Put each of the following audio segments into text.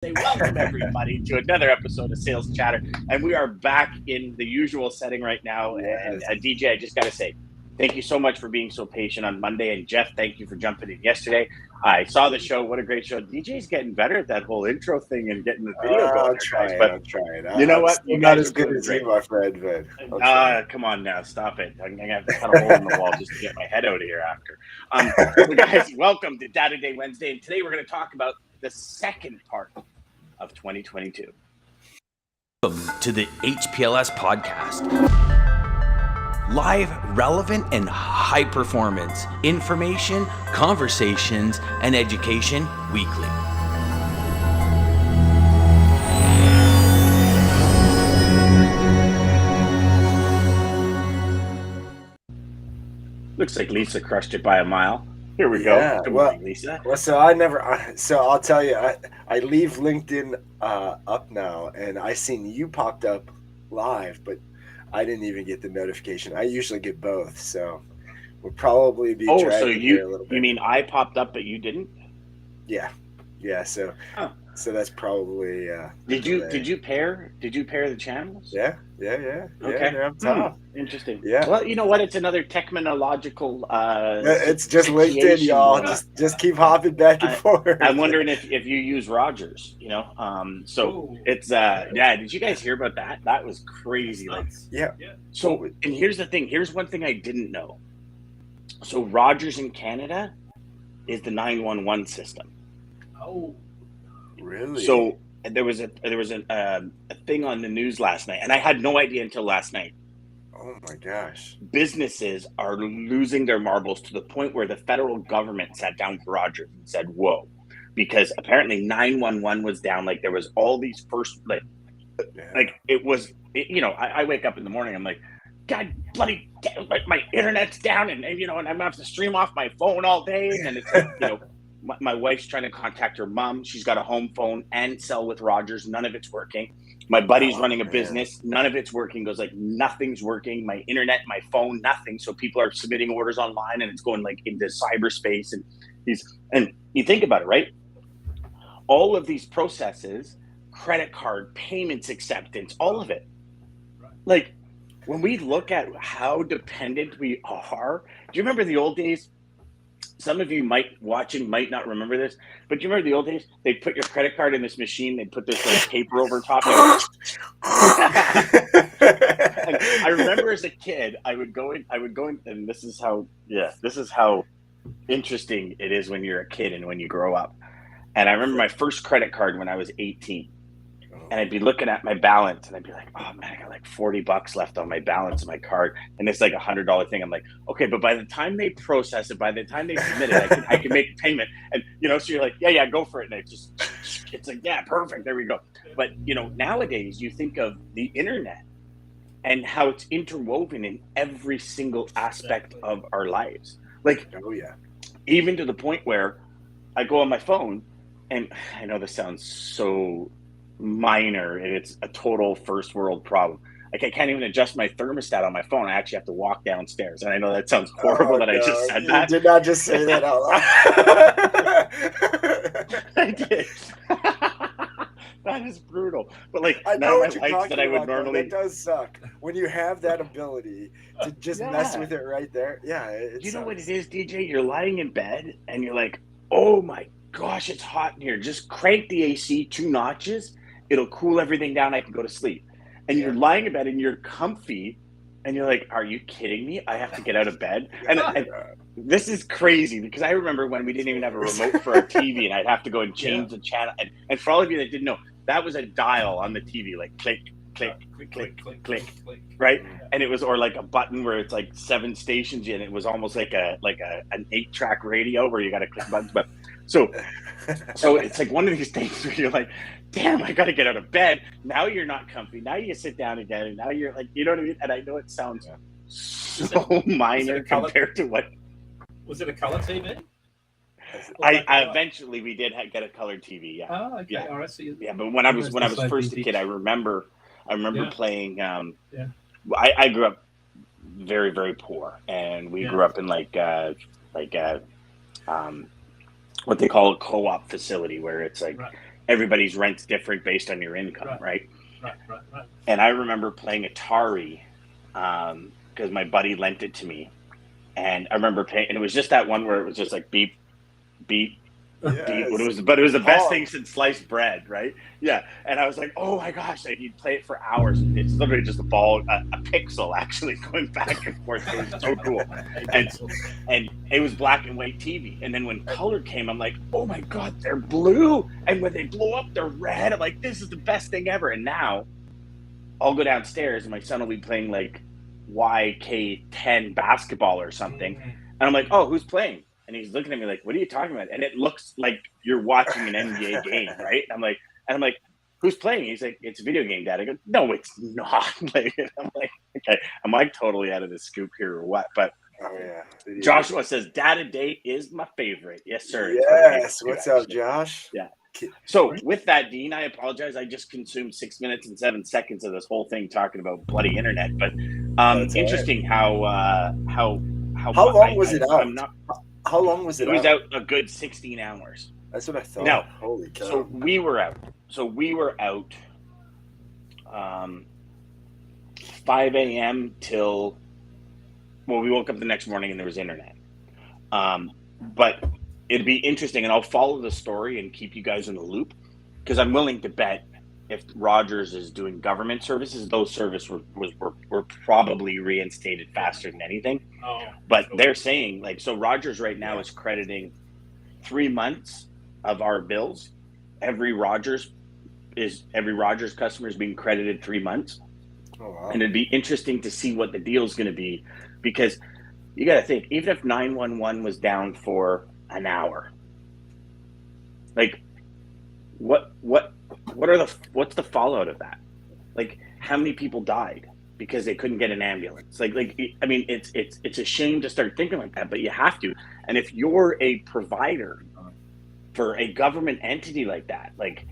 Say welcome everybody to another episode of Sales Chatter, and we are back in the usual setting right now. Yes. And DJ, I just got to say, thank you so much for being so patient on Monday, and Jeff, thank you for jumping in yesterday. I saw the show; what a great show! DJ's getting better at that whole intro thing and getting the video going. I'll try it. But I'll try it. you know what? Still You not guys as are good doing as great. you, my friend. But Come on now, stop it! I'm gonna have to cut a hole in the wall just to get my head out of here after. So guys, welcome to Data Day Wednesday, and today we're going to talk about the second part of 2022. Welcome to the HPLS podcast. Live, relevant, and high performance information, conversations, and education weekly. Looks like Lisa crushed it by a mile. Here we go. Good morning, Lisa. Well, so I'll tell you, I leave LinkedIn up now, and I seen you popped up live, but I didn't even get the notification. I usually get both, so we'll probably be dragging here a little bit. You mean I popped up but you didn't? Yeah. So that's probably. Did you pair the channels? Yeah. Okay. They're up top. Interesting. Yeah. Well, you know what? It's another technological. It's just LinkedIn, y'all. Just keep hopping back and forth. I'm wondering if you use Rogers. It's Did you guys hear about that? That was crazy. Yeah. So, and here's the thing. Here's one thing I didn't know. So Rogers in Canada is the 911 system. Oh, really? So there was a thing on the news last night, and I had no idea until last night. Oh my gosh! Businesses are losing their marbles to the point where the federal government sat down with Rogers and said, "Whoa," because apparently 911 was down. Like there was all these I wake up in the morning, I'm like, God bloody, like my internet's down, and I'm gonna have to stream off my phone all day, and it's like, my wife's trying to contact her mom. She's got a home phone and cell with Rogers. None of it's working. My buddy's running a business. None of it's working. Goes like, nothing's working. My internet, my phone, nothing. So people are submitting orders online and it's going like into cyberspace. And you think about it, right? All of these processes, credit card, payments, acceptance, all of it. Like when we look at how dependent we are, do you remember the old days? Some of you might not remember this, but do you remember the old days? They'd put your credit card in this machine. They'd put this like paper over top. And I remember as a kid, I would go in, and this is how interesting it is when you're a kid and when you grow up. And I remember my first credit card when I was 18. And I'd be looking at my balance and I'd be like, oh man, I got like $40 left on my balance of my card. And it's like $100 thing. I'm like, okay, but by the time they process it, by the time they submit it, I can make a payment. And, so you're like, yeah, go for it. And it's like, yeah, perfect. There we go. But, nowadays you think of the internet and how it's interwoven in every single aspect of our lives. Like, oh yeah, even to the point where I go on my phone, and I know this sounds so minor and it's a total first world problem. Like I can't even adjust my thermostat on my phone. I actually have to walk downstairs. And I know that sounds horrible that I just said that. You did not just say that out loud. I did. That is brutal. But like I know what you're talking about, would normally. That does suck. When you have that ability to just mess with it right there. Yeah. You know what it is, DJ? You're lying in bed and you're like, oh my gosh, it's hot in here. Just crank the AC 2 notches. It'll cool everything down. I can go to sleep. And you're lying in bed and you're comfy and you're like, are you kidding me? I have to get out of bed. And this is crazy because I remember when we didn't even have a remote for our TV and I'd have to go and change the channel. And for all of you that didn't know, that was a dial on the TV, like click, click, click, click, right? And it was, or like a button where it's like 7 stations and it was almost like an 8-track radio where you got to click buttons. But so it's like one of these things where you're like, damn, I got to get out of bed. Now you're not comfy. Now you sit down again, and now you're like, you know what I mean? And I know it sounds so minor compared to what. Was it a color TV? I eventually we did get a colored TV. Yeah. Oh, okay. Yeah. All right. So but when I was first a kid, I remember playing. I grew up very, very poor, and we grew up in what they call a co-op facility, where it's like everybody's rent's different based on your income, right? Right. And I remember playing Atari because my buddy lent it to me, and I remember playing, and it was just that one where it was just like beep, beep, beep. Yes. But it was the best Pong. thing since sliced bread, right? Yeah. And I was like, oh my gosh, like you'd play it for hours. It's literally just a ball, a pixel actually going back and forth. It was so cool. And it was black and white TV. And then when color came, I'm like, oh my God, they're blue. And when they blow up, they're red. I'm like, this is the best thing ever. And now I'll go downstairs and my son will be playing like YK10 basketball or something. And I'm like, oh, who's playing? And he's looking at me like, what are you talking about? And it looks like you're watching an NBA game, right? And I'm like, who's playing? He's like, it's a video game, Dad. I go, no, it's not. Like, I'm like, okay, am I totally out of the scoop here or what? But Oh yeah. Joshua says, Data Day is my favorite. Yes, sir. Yes. What's up, Josh? Yeah. So with that, Dean, I apologize. I just consumed 6 minutes and 7 seconds of this whole thing talking about bloody internet. But interesting how long was it out? How long was it out? It was out a good 16 hours. That's what I thought. No. Holy cow. So we were out 5 a.m. till, well, we woke up the next morning and there was internet. But it'd be interesting, and I'll follow the story and keep you guys in the loop, because I'm willing to bet if Rogers is doing government services, those services were probably reinstated faster than anything. Oh, but they're saying, like, so Rogers right now is crediting 3 months of our bills. Every Rogers customer is being credited 3 months. Oh, wow. And it'd be interesting to see what the deal is going to be, because you got to think, even if 911 was down for an hour, like what's the fallout of that? Like, how many people died because they couldn't get an ambulance? Like I mean, it's a shame to start thinking like that, but you have to. And if you're a provider for a government entity like that, like,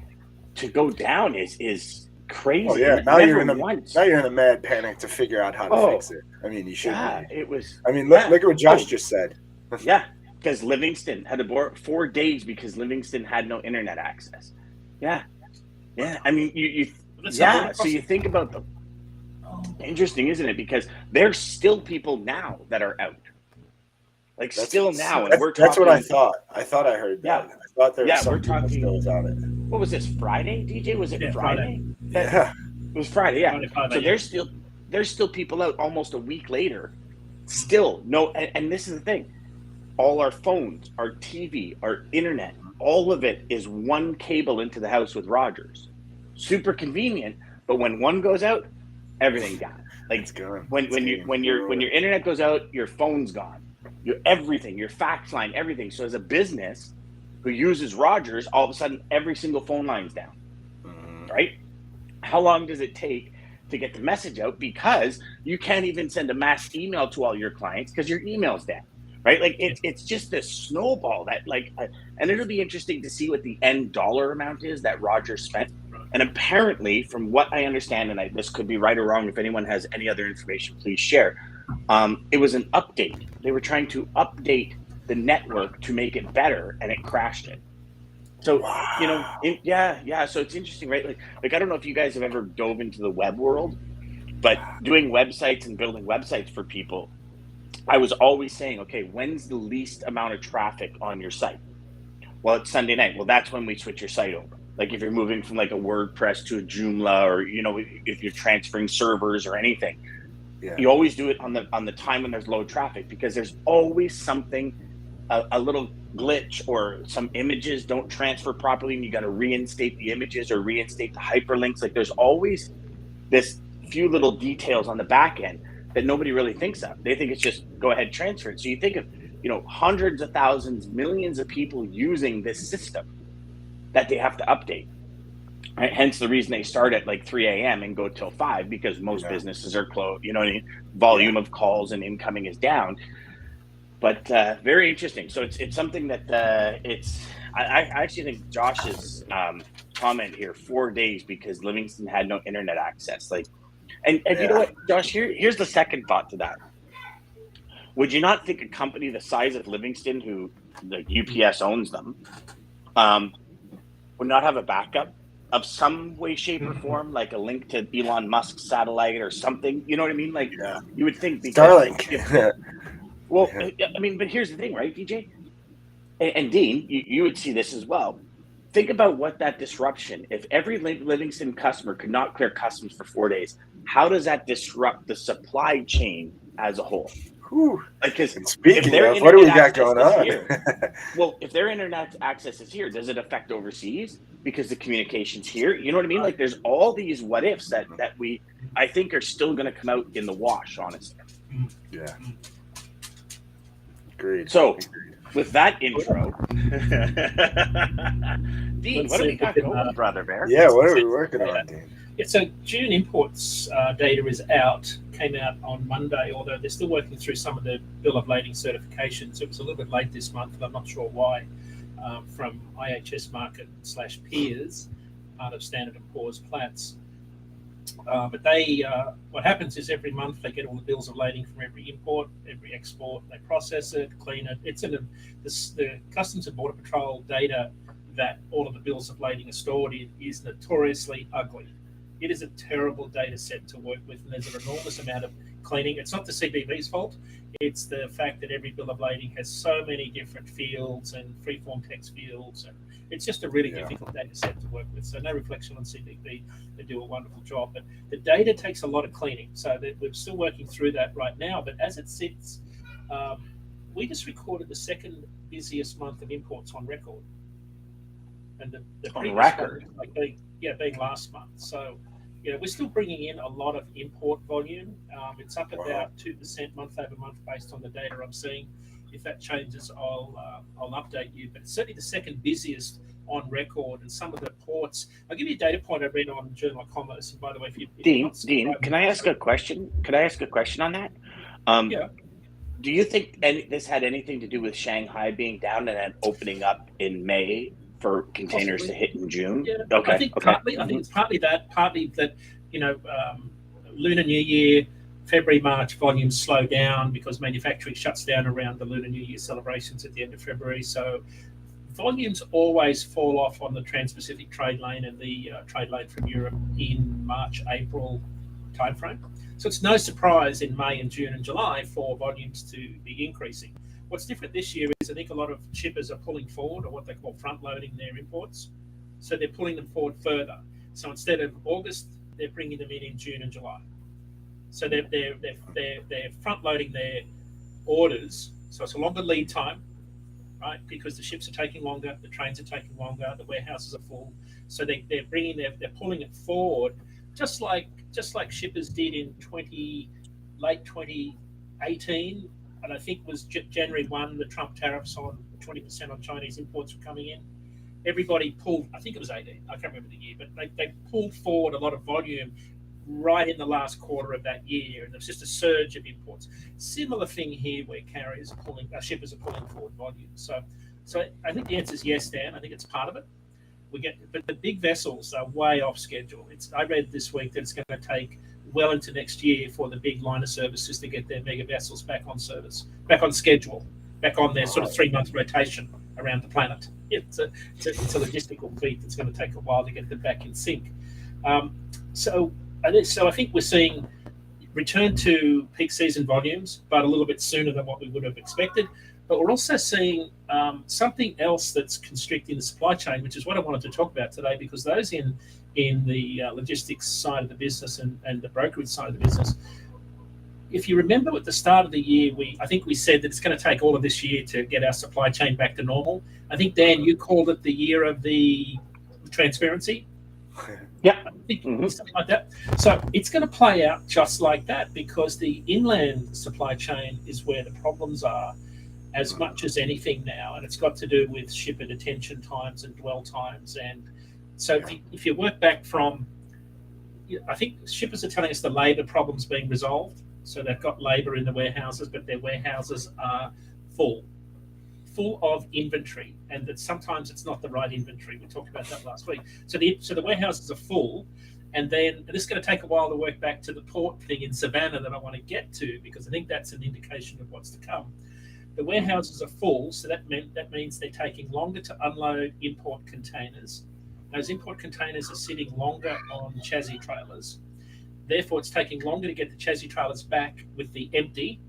to go down is crazy. Oh yeah, now you're in a mad panic to figure out how to fix it. I mean, you should. Yeah, it was. I mean, look at what Josh just said. Yeah, because Livingston had to borrow 4 days because Livingston had no internet access. Yeah. I mean, you so you think about the interesting, isn't it? Because there's still people now that are out. Like, still now, and we're talking. That's what I thought. I thought I heard that. Yeah. I thought there was we're talking still without it. What was this, Friday, DJ? Was it Friday? Yeah. It was Friday, yeah. So there's still people out almost a week later. Still no, and this is the thing. All our phones, our TV, our internet, all of it is one cable into the house with Rogers. Super convenient, but when one goes out, everything gone. Like, it's gone. When your internet goes out, your phone's gone. Everything, your fax line, everything. So as a business who uses Rogers, all of a sudden every single phone line's down. Right? How long does it take to get the message out? Because you can't even send a mass email to all your clients because your email's down. Right? Like, it's just this snowball that, like, and it'll be interesting to see what the end dollar amount is that Rogers spent. And apparently, from what I understand, and this could be right or wrong, if anyone has any other information, please share. It was an update. They were trying to update the network to make it better, and it crashed it. So, you know, so it's interesting, right? Like I don't know if you guys have ever dove into the web world, but doing websites and building websites for people, I was always saying, okay, when's the least amount of traffic on your site? Well, it's Sunday night. Well, that's when we switch your site over. Like, if you're moving from like a WordPress to a Joomla, or, you know, if you're transferring servers or anything, you always do it on the time when there's low traffic, because there's always something, a little glitch, or some images don't transfer properly and you got to reinstate the images or reinstate the hyperlinks. Like, there's always this few little details on the back end that nobody really thinks of. They think it's just go ahead, transfer it. So you think of, you know, hundreds of thousands, millions of people using this system that they have to update. Right? Hence the reason they start at like 3 a.m. and go till 5, because most businesses are closed. You know what I mean? Volume of calls and incoming is down. But very interesting. So it's something that I actually think Josh's comment here, 4 days because Livingston had no internet access. Like, and you know what, Josh? Here's the second thought to that. Would you not think a company the size of Livingston, who, like, UPS owns them, would not have a backup of some way, shape, or form, like a link to Elon Musk's satellite or something? You know what I mean? Like, Yeah. you would think because Starlink. well, Yeah. I mean, but here's the thing, right, DJ and Dean, you would see this as well. Think about what that disruption. If every Livingston customer could not clear customs for 4 days, how does that disrupt the supply chain as a whole? Whew. Because And if speaking their of, what do we internet got access going is on? here, well, if their internet access is here, does it affect overseas because the communication's here? You know what I mean? Like, there's all these what ifs that I think are still going to come out in the wash, honestly. Yeah. Agreed. So, with that intro, Dean, what do we got going, Brother Bear? Yeah, what are we working on, Dean? Yeah, so June imports data is out, came out on Monday, although they're still working through some of the bill of lading certifications. It was a little bit late this month, and I'm not sure why, from IHS Market / peers, part of Standard & Poor's Platts. But they, what happens is every month they get all the bills of lading from every import, every export. They process it, clean it. It's in the Customs and Border Patrol data that all of the bills of lading are stored in is notoriously ugly. It is a terrible data set to work with, and there's an enormous amount of cleaning. It's not the CBV's fault. It's the fact that every bill of lading has so many different fields and freeform text fields, and it's just a really difficult data set to work with. So no reflection on CBV. They do a wonderful job, but the data takes a lot of cleaning. So that we're still working through that right now. But as it sits, we just recorded the second busiest month of imports on record, and the On previous record, one, being last month. So, we're still bringing in a lot of import volume. It's up about 2% month over month based on the data I'm seeing. If that changes, I'll update you. But it's certainly the second busiest on record, and some of the ports. I'll give you a data point I read on Journal of Commerce. And by the way, if Dean, can I ask a question? Could I ask a question on that? Yeah. Do you think this had anything to do with Shanghai being down and then opening up in May for containers to hit in June? Yeah. Okay. I think it's partly that, Lunar New Year, February, March volumes slow down because manufacturing shuts down around the Lunar New Year celebrations at the end of February. So volumes always fall off on the Trans-Pacific trade lane and the trade lane from Europe in March, April timeframe. So it's no surprise in May and June and July for volumes to be increasing. What's different this year is I think a lot of shippers are pulling forward, or what they call front-loading their imports. So they're pulling them forward further. So instead of August, they're bringing them in June and July. So they're front-loading their orders. So it's a longer lead time, right? Because the ships are taking longer, the trains are taking longer, the warehouses are full. So they're pulling it forward, just like shippers did in late 2018. And I think it was January 1, the Trump tariffs on 20% on Chinese imports were coming in. Everybody pulled, I think it was 18, I can't remember the year, but they pulled forward a lot of volume right in the last quarter of that year, and there was just a surge of imports. Similar thing here where shippers are pulling forward volume. So I think the answer is yes, Dan. I think it's part of it. But the big vessels are way off schedule. I read this week that it's going to take well into next year for the big liner services to get their mega vessels back on service, back on schedule, back on their sort of 3-month rotation around the planet. It's a logistical feat that's going to take a while to get them back in sync. So I think we're seeing return to peak season volumes, but a little bit sooner than what we would have expected. But we're also seeing something else that's constricting the supply chain, which is what I wanted to talk about today, because those in the logistics side of the business and the brokerage side of the business, if you remember at the start of the year, I think we said that it's going to take all of this year to get our supply chain back to normal. I think, Dan, you called it the year of the transparency. Yeah, something like that. So it's going to play out just like that, because the inland supply chain is where the problems are as much as anything now, and it's got to do with shipper detention times and dwell times. And so if you work back from, I think shippers are telling us the labour problem's being resolved. So they've got labour in the warehouses, but their warehouses are full of inventory, and that sometimes it's not the right inventory. We talked about that last week. So the warehouses are full, and this is going to take a while to work back to the port thing in Savannah that I want to get to, because I think that's an indication of what's to come. The warehouses are full, so that means they're taking longer to unload import containers. those import containers are sitting longer on chassis trailers. Therefore, it's taking longer to get the chassis trailers back with the empty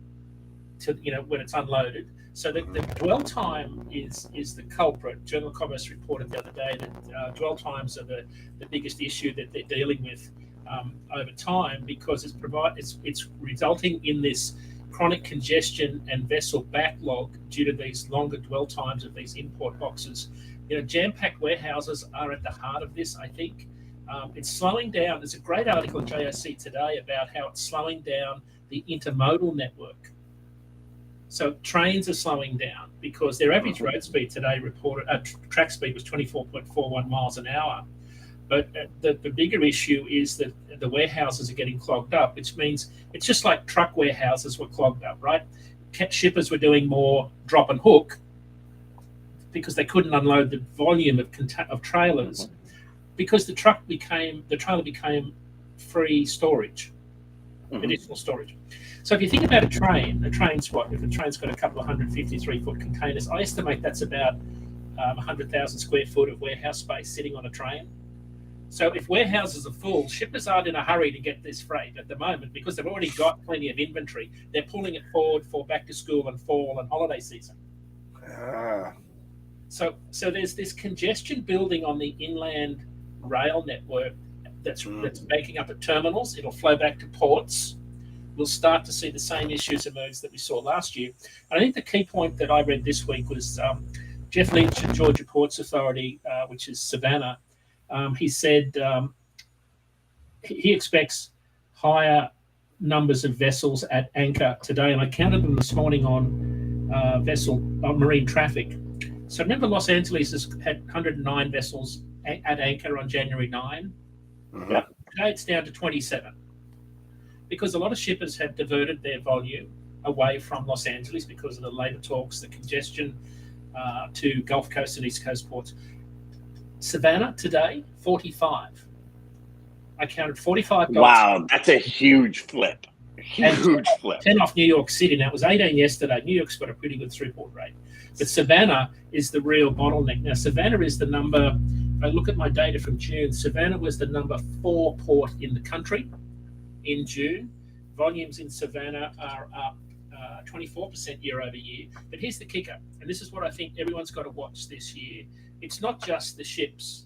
to, when it's unloaded. So the dwell time is the culprit. Journal of Commerce reported the other day that dwell times are the biggest issue that they're dealing with over time, because it's resulting in this chronic congestion and vessel backlog due to these longer dwell times of these import boxes. Jam-packed warehouses are at the heart of this, I think. It's slowing down. There's a great article in JOC today about how it's slowing down the intermodal network. So trains are slowing down because their average road speed today track speed was 24.41 miles an hour. But the bigger issue is that the warehouses are getting clogged up, which means it's just like truck warehouses were clogged up, right? Shippers were doing more drop and hook because they couldn't unload the volume of trailers, because the trailer became free storage, additional storage. So if you think about a train's what? If a train's got a couple of 153-foot containers, I estimate that's about 100,000 square foot of warehouse space sitting on a train. So if warehouses are full, shippers aren't in a hurry to get this freight at the moment because they've already got plenty of inventory. They're pulling it forward for back to school and fall and holiday season. So there's this congestion building on the inland rail network that's making up at terminals. It'll flow back to ports. We'll start to see the same issues emerge that we saw last year. And I think the key point that I read this week was Jeff Lynch at Georgia Ports Authority, which is Savannah. He said he expects higher numbers of vessels at anchor today, and I counted them this morning on marine traffic. So remember, Los Angeles has had 109 vessels at anchor on January 9. Yeah. Today it's down to 27 because a lot of shippers have diverted their volume away from Los Angeles because of the labor talks, the congestion to Gulf Coast and East Coast ports. Savannah today, 45. I counted 45 boats. Wow, that's a huge flip. Huge flip. 10 off New York City. Now, it was 18 yesterday. New York's got a pretty good throughput rate. But Savannah is the real bottleneck. Now, Savannah is the number, if I look at my data from June, Savannah was the number 4 port in the country in June. Volumes in Savannah are up 24% year over year. But here's the kicker, and this is what I think everyone's got to watch this year. It's not just the ships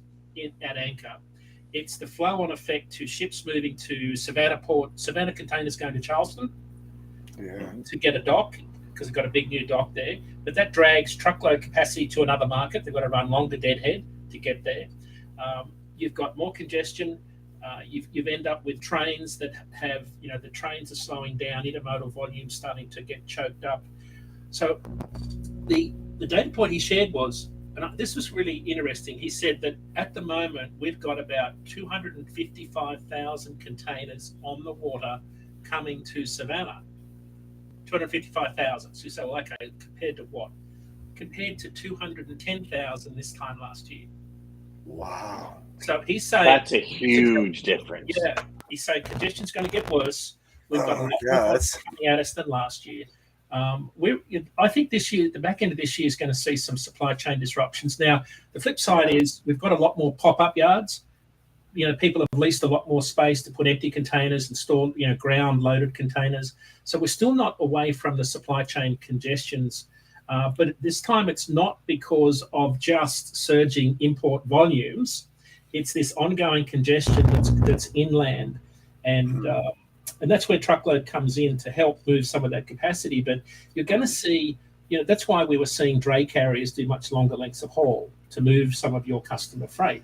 at anchor. It's the flow-on effect to ships moving to Savannah Port, Savannah containers going to Charleston to get a dock, because they've got a big new dock there. But that drags truckload capacity to another market. They've got to run longer deadhead to get there. You've got more congestion. You've end up with trains that have, the trains are slowing down, intermodal volume starting to get choked up. So the data point he shared was, and this was really interesting, he said that at the moment we've got about 255,000 containers on the water coming to Savannah. 255,000. So you say, well, okay, compared to what? Compared to 210,000 this time last year. Wow. So he's saying that's a huge difference. Yeah, he's saying congestion's going to get worse. We've got a lot more coming at us than last year. I think this year, the back end of this year, is going to see some supply chain disruptions. Now, the flip side is we've got a lot more pop-up yards. People have leased a lot more space to put empty containers and store, ground-loaded containers. So we're still not away from the supply chain congestions. But this time it's not because of just surging import volumes. It's this ongoing congestion that's inland. And that's where truckload comes in to help move some of that capacity. But you're going to see, that's why we were seeing dray carriers do much longer lengths of haul to move some of your customer freight.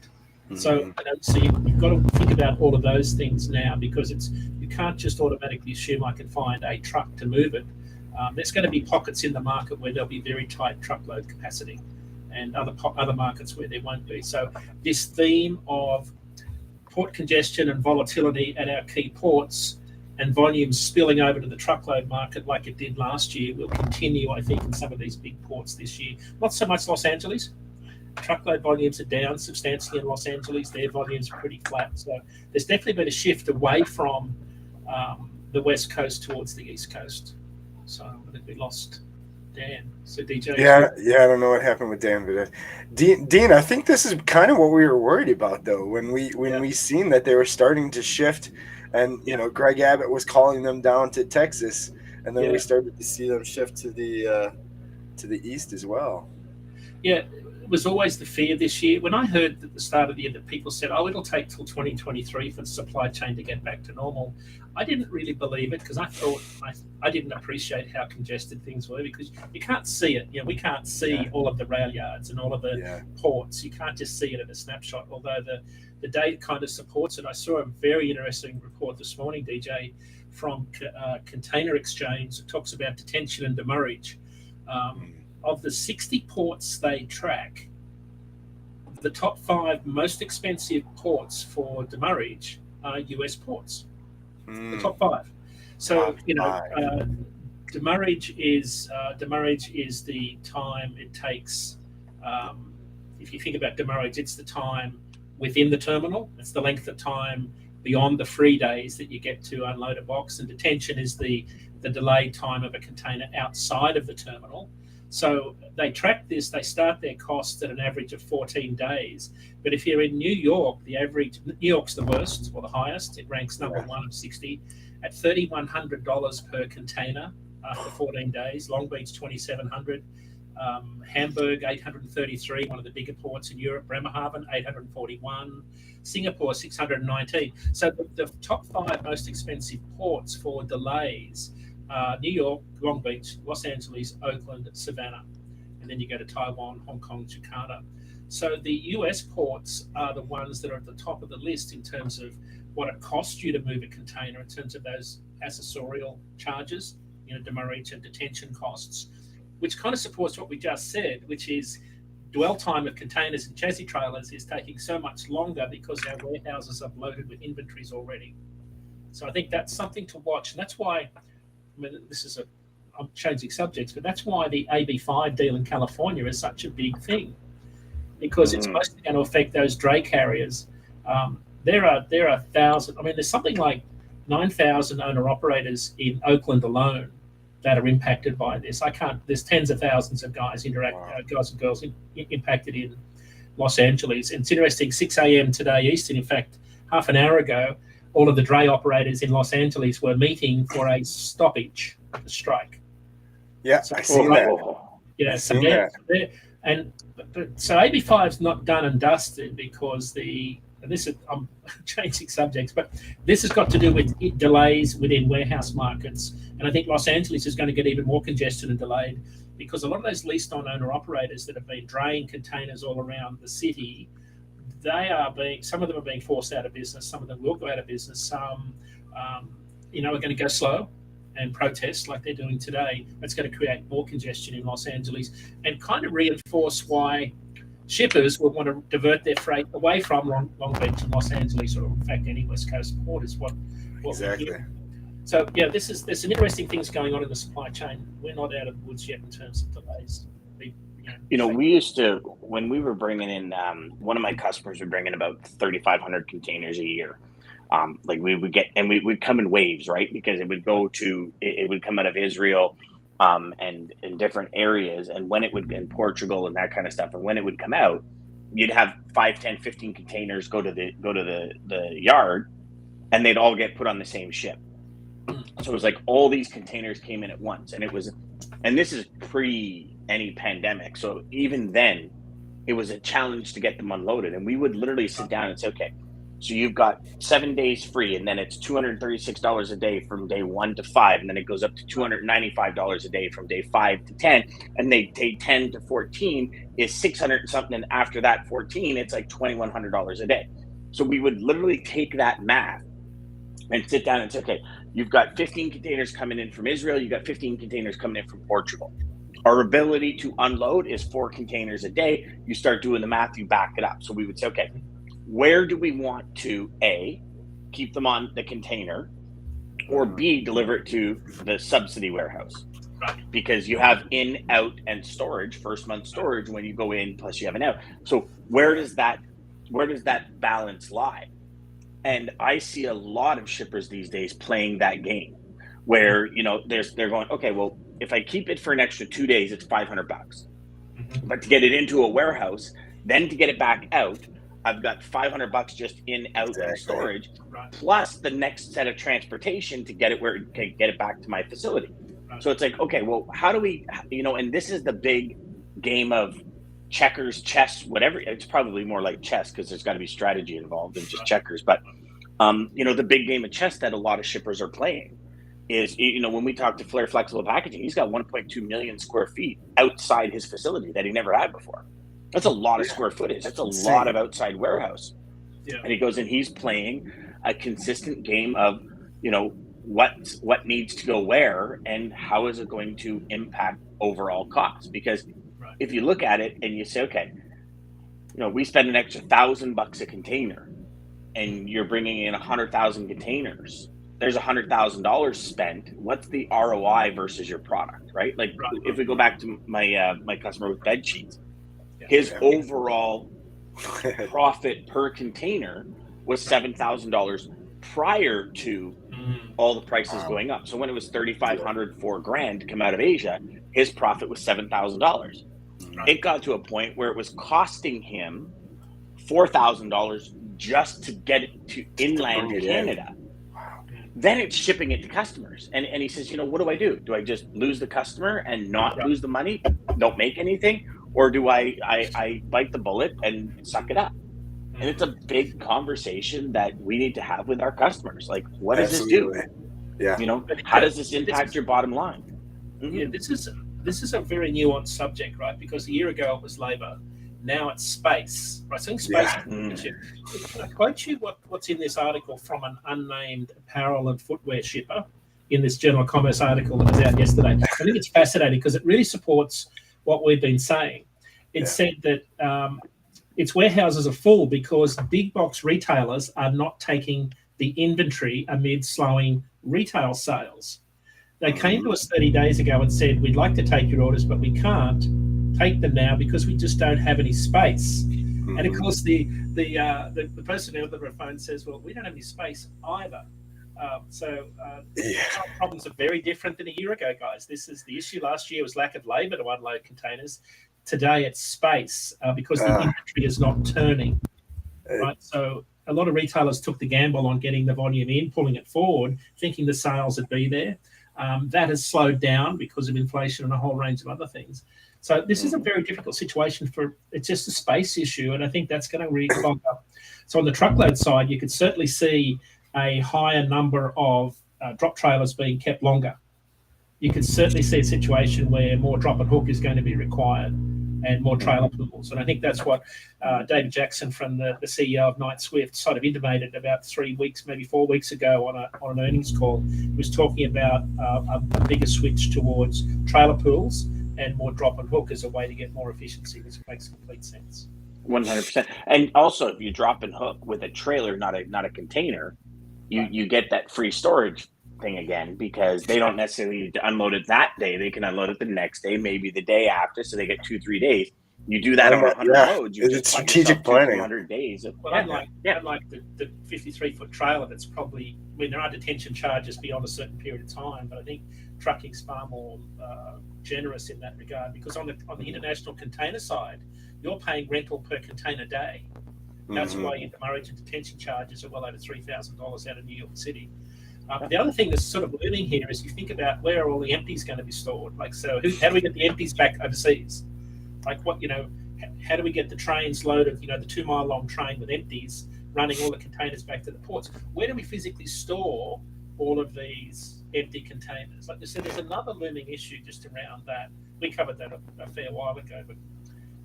So you've got to think about all of those things now, because you can't just automatically assume I can find a truck to move it. There's going to be pockets in the market where there'll be very tight truckload capacity, and other markets where there won't be. So this theme of port congestion and volatility at our key ports and volumes spilling over to the truckload market like it did last year will continue, I think, in some of these big ports this year. Not so much Los Angeles. Truckload volumes are down substantially in Los Angeles. Their volumes are pretty flat. So there's definitely been a shift away from the West Coast towards the East Coast. So I think we lost Dan. So DJ. Yeah, I don't know what happened with Dan, but Dean, I think this is kind of what we were worried about, though, when we seen that they were starting to shift, and Greg Abbott was calling them down to Texas, and then we started to see them shift to the east as well. Yeah, it was always the fear this year. When I heard at the start of the year that people said, "Oh, it'll take till 2023 for the supply chain to get back to normal," I didn't really believe it because I thought I didn't appreciate how congested things were because you can't see it. We can't see all of the rail yards and all of the ports. You can't just see it at a snapshot. Although the data kind of supports it. I saw a very interesting report this morning, DJ, from Container Exchange. It talks about detention and demurrage. Of the 60 ports they track, the top 5 most expensive ports for demurrage are US ports. The top 5. So demurrage is the time it takes. If you think about demurrage, it's the time within the terminal. It's the length of time beyond the free days that you get to unload a box, and detention is the delayed time of a container outside of the terminal. So they track this, they start their costs at an average of 14 days. But if you're in New York, the average, New York's the worst or the highest. It ranks number 1 of 60 at $3,100 per container for 14 days. Long Beach, $2,700. Hamburg, $833, one of the bigger ports in Europe. Bremerhaven, $841. Singapore, $619. So the top 5 most expensive ports for delays: New York, Long Beach, Los Angeles, Oakland, Savannah, and then you go to Taiwan, Hong Kong, Jakarta. So the US ports are the ones that are at the top of the list in terms of what it costs you to move a container, in terms of those accessorial charges, demurrage and detention costs, which kind of supports what we just said, which is dwell time of containers and chassis trailers is taking so much longer because our warehouses are loaded with inventories already. So I think that's something to watch, and that's why. I mean, I'm changing subjects, but that's why the AB5 deal in California is such a big thing, because it's mostly going to affect those dray carriers. There are 1,000. I mean, there's something like 9,000 owner-operators in Oakland alone that are impacted by this. There's tens of thousands of guys and girls impacted in Los Angeles. And it's interesting, 6 a.m. today Eastern, in fact, half an hour ago, all of the dray operators in Los Angeles were meeting for a stoppage, a strike. Yeah, so, I see that. Yeah, so AB5 is not done and dusted because I'm changing subjects, but this has got to do with delays within warehouse markets. And I think Los Angeles is going to get even more congested and delayed because a lot of those leased on owner operators that have been draying containers all around the city, some of them are being forced out of business. Some of them will go out of business. Some, are going to go slow and protest like they're doing today. That's going to create more congestion in Los Angeles and kind of reinforce why shippers would want to divert their freight away from Long Beach and Los Angeles, or in fact any West Coast port is what exactly. So there's some interesting things going on in the supply chain. We're not out of the woods yet in terms of delays. We used to, when we were bringing in, one of my customers would bring in about 3,500 containers a year. We would get, and we would come in waves, right? Because it would come out of Israel, and in different areas. And when it would, in Portugal and that kind of stuff, and when it would come out, you'd have 5, 10, 15 containers go to the yard, and they'd all get put on the same ship. So it was like all these containers came in at once, and this is pre any pandemic. So even then, it was a challenge to get them unloaded. And we would literally sit down and say, okay, so you've got 7 days free, and then it's $236 a day from day 1 to 5, and then it goes up to $295 a day from day 5 to 10, and day 10 to 14 is 600 and something, and after that 14, it's like $2,100 a day. So we would literally take that math and sit down and say, okay, you've got 15 containers coming in from Israel, you've got 15 containers coming in from Portugal. Our ability to unload is 4 containers a day. You start doing the math, you back it up. So we would say, okay, where do we want to, A, keep them on the container, or B, deliver it to the subsidy warehouse? Because you have in, out, and storage, first month storage when you go in, plus you have an out. So where does that balance lie? And I see a lot of shippers these days playing that game where, they're going, okay, well, if I keep it for an extra 2 days, it's $500. Mhm. But to get it into a warehouse, then to get it back out, I've got $500 just in, out, and Exactly. storage, Right. plus the next set of transportation to get it where get it back to my facility. Right. So it's like, okay, well, how do we, and this is the big game of checkers, chess, whatever. It's probably more like chess because there's got to be strategy involved in just checkers. But the big game of chess that a lot of shippers are playing is, when we talk to Flair Flexible Packaging, he's got 1.2 million square feet outside his facility that he never had before. That's a lot of square footage. That's a lot of outside warehouse. Yeah. And he goes and he's playing a consistent game of, what needs to go where and how is it going to impact overall costs. Because if you look at it and you say, okay, we spend an extra $1,000 a container and you're bringing in 100,000 containers, there's $100,000 spent. What's the ROI versus your product, right? Like if we go back to my customer with bed sheets, his overall profit per container was $7,000 prior to all the prices going up. So when it was $3,500, $4,000 to come out of Asia, his profit was $7,000. It got to a point where it was costing him $4,000 just to get it to inland Canada. Then it's shipping it to customers. And he says, what do I do? Do I just lose the customer and not lose the money, don't make anything? Or do I bite the bullet and suck it up? And it's a big conversation that we need to have with our customers. Like, what does this do? Yeah. How does this impact your bottom line? Mm-hmm. Yeah, this is a very nuanced subject, right? Because a year ago it was labor, now it's space, right? So in space, can I quote you what's in this article from an unnamed apparel and footwear shipper in this General Commerce article that was out yesterday? I think it's fascinating because it really supports what we've been saying. It said that its warehouses are full because big box retailers are not taking the inventory amid slowing retail sales. They came to us 30 days ago and said, we'd like to take your orders, but we can't take them now because we just don't have any space. And of course, the person on the phone says, well, we don't have any space either. Problems are very different than a year ago, guys. This is the issue. Last year was lack of labor to unload containers. Today it's space because the inventory is not turning. Right. So a lot of retailers took the gamble on getting the volume in, pulling it forward, thinking the sales would be there. That has slowed down because of inflation and a whole range of other things. So this is a very difficult situation it's just a space issue. And I think that's going to really clog up. So on the truckload side, you could certainly see a higher number of drop trailers being kept longer. You could certainly see a situation where more drop and hook is going to be required and more trailer pools. And I think that's what David Jackson from the CEO of Knight Swift sort of intimated about 3 weeks, maybe 4 weeks ago on an earnings call. He was talking about a bigger switch towards trailer pools and more drop and hook as a way to get more efficiency, which makes complete sense. 100%. And also, if you drop and hook with a trailer, not a container, you get that free storage thing again, because they don't necessarily need to unload it that day. They can unload it the next day, maybe the day after, so they get 2-3 days. You do that on 100 loads. It's strategic planning. 100 days. Unlike the 53-foot trailer, that's probably, there are detention charges beyond a certain period of time, but I think trucking's far more generous in that regard, because on the international container side, you're paying rental per container day. That's why your demurrage and detention charges are well over $3,000 out of New York City. The other thing that's sort of looming here is you think about where are all the empties going to be stored? Like, so how do we get the empties back overseas? Like, how do we get the trains loaded, the 2 mile long train with empties running all the containers back to the ports? Where do we physically store all of these empty containers? Like I said, there's another looming issue just around that. We covered that a fair while ago, but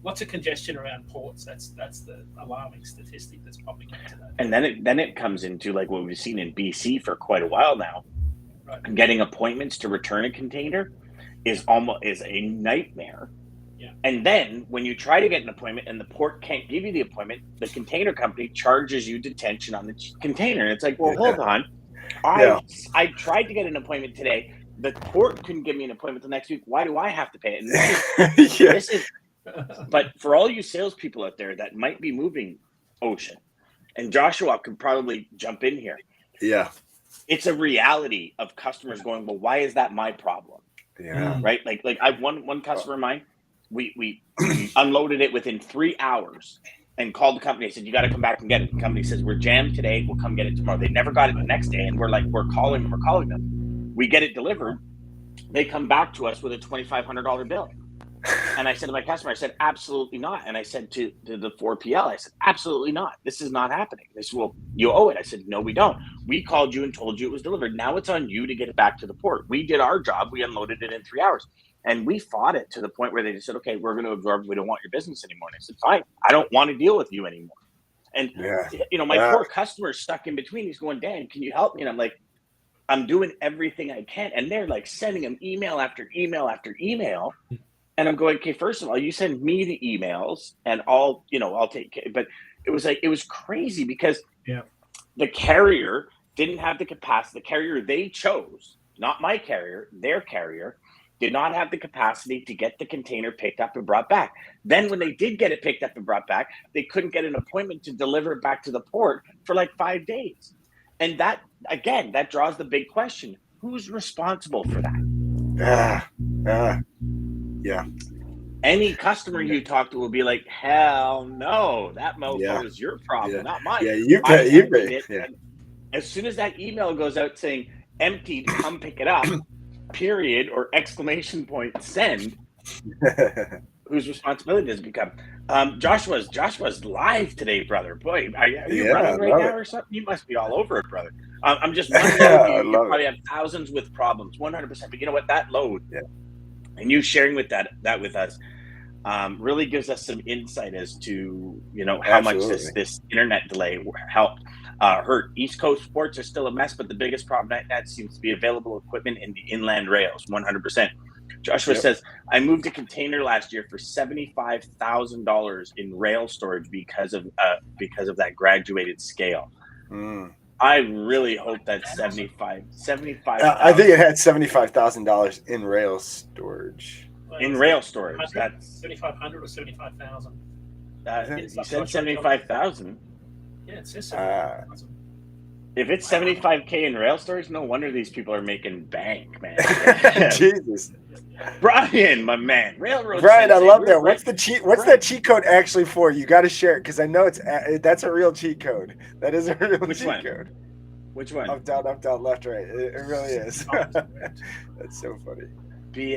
lots of congestion around ports. That's the alarming statistic that's popping up today. And then it comes into like what we've seen in BC for quite a while now. Right. Getting appointments to return a container is a nightmare. Yeah. And then when you try to get an appointment and the port can't give you the appointment, the container company charges you detention on the container. And it's like, well, hold on. I tried to get an appointment today. The port couldn't give me an appointment the next week. Why do I have to pay it? This is but for all you salespeople out there that might be moving ocean, and Joshua could probably jump in here. Yeah. It's a reality of customers going, well, why is that my problem? Yeah. Right? Like I one customer of mine, we unloaded it within 3 hours and called the company. I said, you got to come back and get it. The company says, we're jammed today. We'll come get it tomorrow. They never got it the next day. And we're calling them. We get it delivered. They come back to us with a $2,500 bill. And I said to my customer, I said, absolutely not. And I said to the 4PL, I said, absolutely not. This is not happening. They said, well, you owe it. I said, no, we don't. We called you and told you it was delivered. Now it's on you to get it back to the port. We did our job. We unloaded it in 3 hours. And we fought it to the point where they just said, okay, we're going to absorb. We don't want your business anymore. And I said, fine, I don't want to deal with you anymore. And, my poor customer is stuck in between. He's going, Dan, can you help me? And I'm like, I'm doing everything I can. And they're like sending him email after email after email. And I'm going, okay, first of all, you send me the emails and I'll take care. But it was crazy because the carrier didn't have the capacity. The carrier they chose, not my carrier, their carrier, did not have the capacity to get the container picked up and brought back. Then when they did get it picked up and brought back, they couldn't get an appointment to deliver it back to the port for like 5 days. And that, again, that draws the big question. Who's responsible for that? Yeah. Any customer you talk to will be like, hell no, that mofo is your problem, not mine. Yeah, you pay. Yeah. As soon as that email goes out saying emptied, come pick it up, period, or exclamation point, send, whose responsibility does it become? Joshua's live today, brother. Boy, are you running right now or something? You must be all over it, brother. I'm just wondering, you probably have thousands with problems, 100%. But you know what? That load, and you sharing with that with us, really gives us some insight as to how much this internet delay hurt. East Coast ports are still a mess, but the biggest problem right now seems to be available equipment in the inland rails. 100%. Joshua says, I moved a container last year for $75,000 in rail storage because of that graduated scale. I really hope that's 75. I think it had $75,000 in rail storage. In rail storage, that's 7,500 or 75,000. You said 75,000. Yeah, it says 75,000. If it's 75K in rail storage, no wonder these people are making bank, man. Jesus, Brian, my man, railroad. Brian, I love that. What's that cheat code actually for? You got to share it because I know that's a real cheat code. That is a real cheat code. Which one? Up, down, left, right. It really is. That's so funny. B.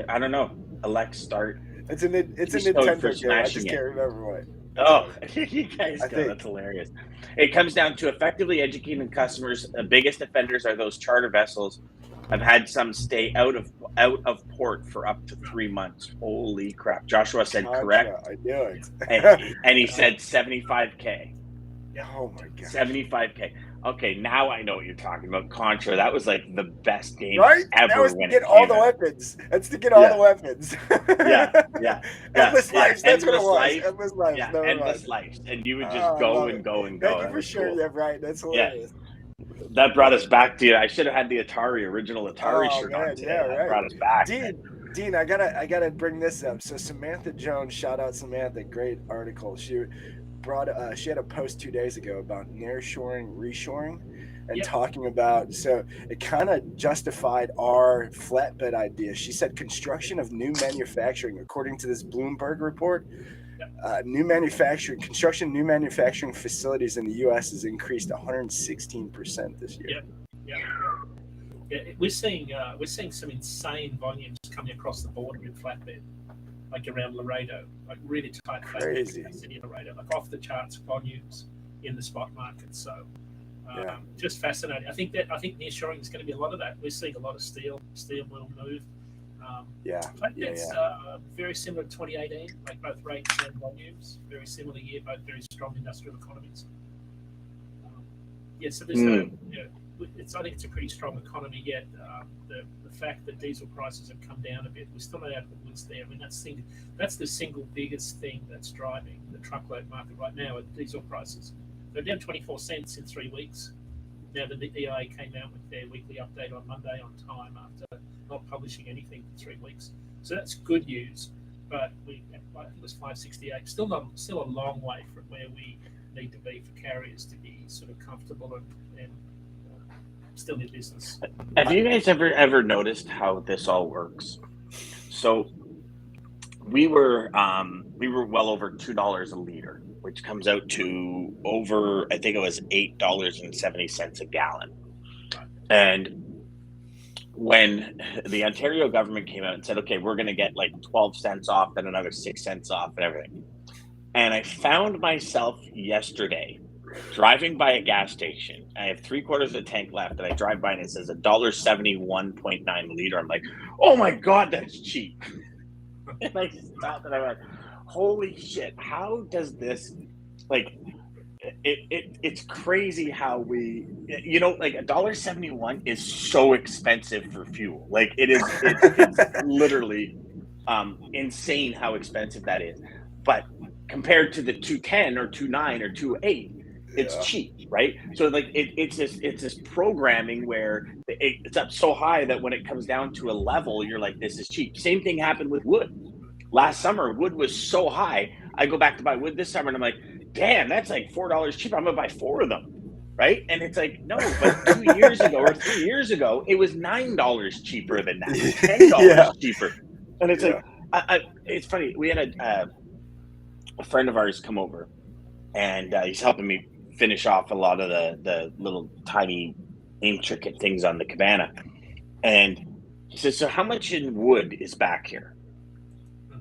I don't know. Elect start. It's a Nintendo game. I just can't remember what. Oh, you guys go. That's hilarious. It comes down to effectively educating customers. The biggest offenders are those charter vessels. I've had some stay out of port for up to 3 months. Holy crap! Joshua said correct. I knew it. and he said 75K. Oh my god. 75K. Okay, now I know what you're talking about. Contra. That was like the best game ever. That was to get all the weapons. That's to get all the weapons. Yeah. Endless lives. That's what it was. Life. Endless lives. Yeah, endless lives. And you would just go and go and go. Thank you for sharing that, Brian. That's hilarious. That brought us back to I should have had the original Atari shirt on today. That brought us back. Dean, I gotta bring this up. So Samantha Jones, shout out Samantha, great article. She had a post 2 days ago about nearshoring, reshoring, and talking about, so it kind of justified our flatbed idea. She said construction of new manufacturing, according to this Bloomberg report, new manufacturing facilities in the U.S. has increased 116% this year. Yeah, we're seeing some insane volumes coming across the border in flatbed, like around Laredo, like really tight crazy city in Laredo, like off the charts volumes in the spot market. So just fascinating. I think nearshoring is going to be a lot of that. We're seeing a lot of steel will move. It's very similar to 2018, like both rates and volumes. Very similar year, both very strong industrial economies. So there's I think it's a pretty strong economy yet. The fact that diesel prices have come down a bit, we're still not out of the woods there. I mean, that's the single biggest thing that's driving the truckload market right now are diesel prices. They're down 24 cents in 3 weeks. Now the EIA came out with their weekly update on Monday on time after not publishing anything for 3 weeks. So that's good news. But I think it was 568. Still a long way from where we need to be for carriers to be sort of comfortable and still in business. Have you guys ever noticed how this all works? So we were well over $2 a liter, which comes out to over, I think it was $8.70 a gallon. And when the Ontario government came out and said, okay, we're going to get like 12 cents off, then another 6 cents off and everything. And I found myself yesterday driving by a gas station. I have 3/4 of the tank left, and I drive by and it says $1.71.9 a liter. I'm like, oh my God, that's cheap. And I stopped and I went, holy shit, how does this, like, it's crazy how we, like $1.71 is so expensive for fuel. Like it's literally insane how expensive that is. But compared to the 210 or 29 or 28, it's cheap, right? So like it's this programming where it's up so high that when it comes down to a level, you're like, this is cheap. Same thing happened with wood. Last summer, wood was so high. I go back to buy wood this summer and I'm like, damn, that's like $4 cheaper. I'm gonna buy 4 of them, right? And it's like, no, but 2 years ago or 3 years ago, it was $9 cheaper than that, $10 cheaper. And it's like, it's funny. We had a friend of ours come over, and he's helping me finish off a lot of the little tiny intricate things on the cabana. And he says, so how much in wood is back here?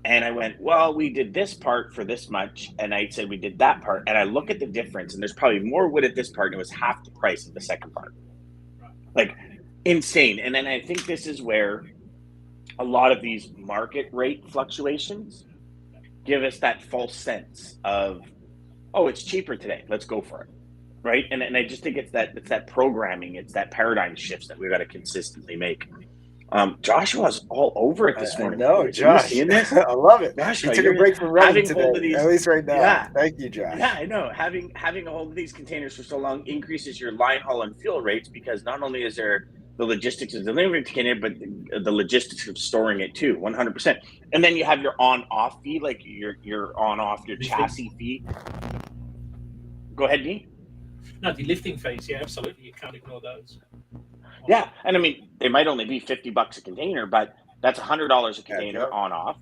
And I went, well, we did this part for this much. And I said, we did that part. And I look at the difference, and there's probably more wood at this part, and it was half the price of the second part. Like, insane. And then I think this is where a lot of these market rate fluctuations give us that false sense of, oh, it's cheaper today, let's go for it, right? And I just think it's that programming, it's that paradigm shifts that we've got to consistently make. Joshua's all over it this morning. No, Josh. You this? I love it. Joshua, you took a break from running today, these, at least right now. Yeah. Thank you, Josh. Yeah, I know. Having a hold of these containers for so long increases your line haul and fuel rates, because not only is there the logistics of delivering the container, but the logistics of storing it too, 100%. And then you have your on-off fee, like your on-off, your chassis fee. Go ahead, Dean. No, the lifting fees, yeah, absolutely. You can't ignore those. Yeah, and I mean, they might only be $50 a container, but that's $100 a container on-off,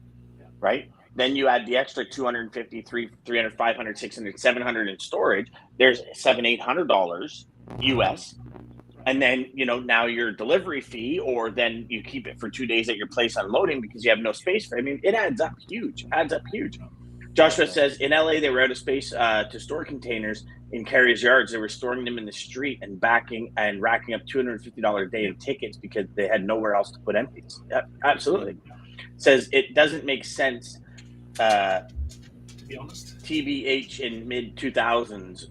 right? Then you add the extra $250, $300, $500, $600, $700 in storage. There's $700-800 US. And then, now your delivery fee, or then you keep it for 2 days at your place unloading because you have no space for it. I mean, it adds up huge. Joshua says in LA, they were out of space to store containers in carriers' yards. They were storing them in the street and racking up $250 a day in tickets because they had nowhere else to put empties. Yep, absolutely. Says it doesn't make sense. To be honest, TBH in mid 2000s,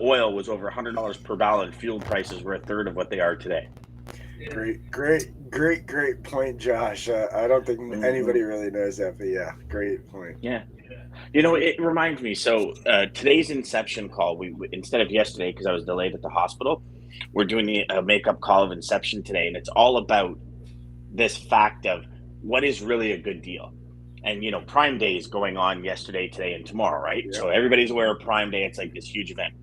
oil was over $100 per barrel, and fuel prices were a third of what they are today. Yeah. Great point, Josh. I don't think anybody really knows that, but yeah, great point. Yeah. It reminds me. So today's Inception call, we instead of yesterday, because I was delayed at the hospital, we're doing a makeup call of Inception today, and it's all about this fact of what is really a good deal. And Prime Day is going on yesterday, today, and tomorrow, right? Yeah. So everybody's aware of Prime Day. It's like this huge event.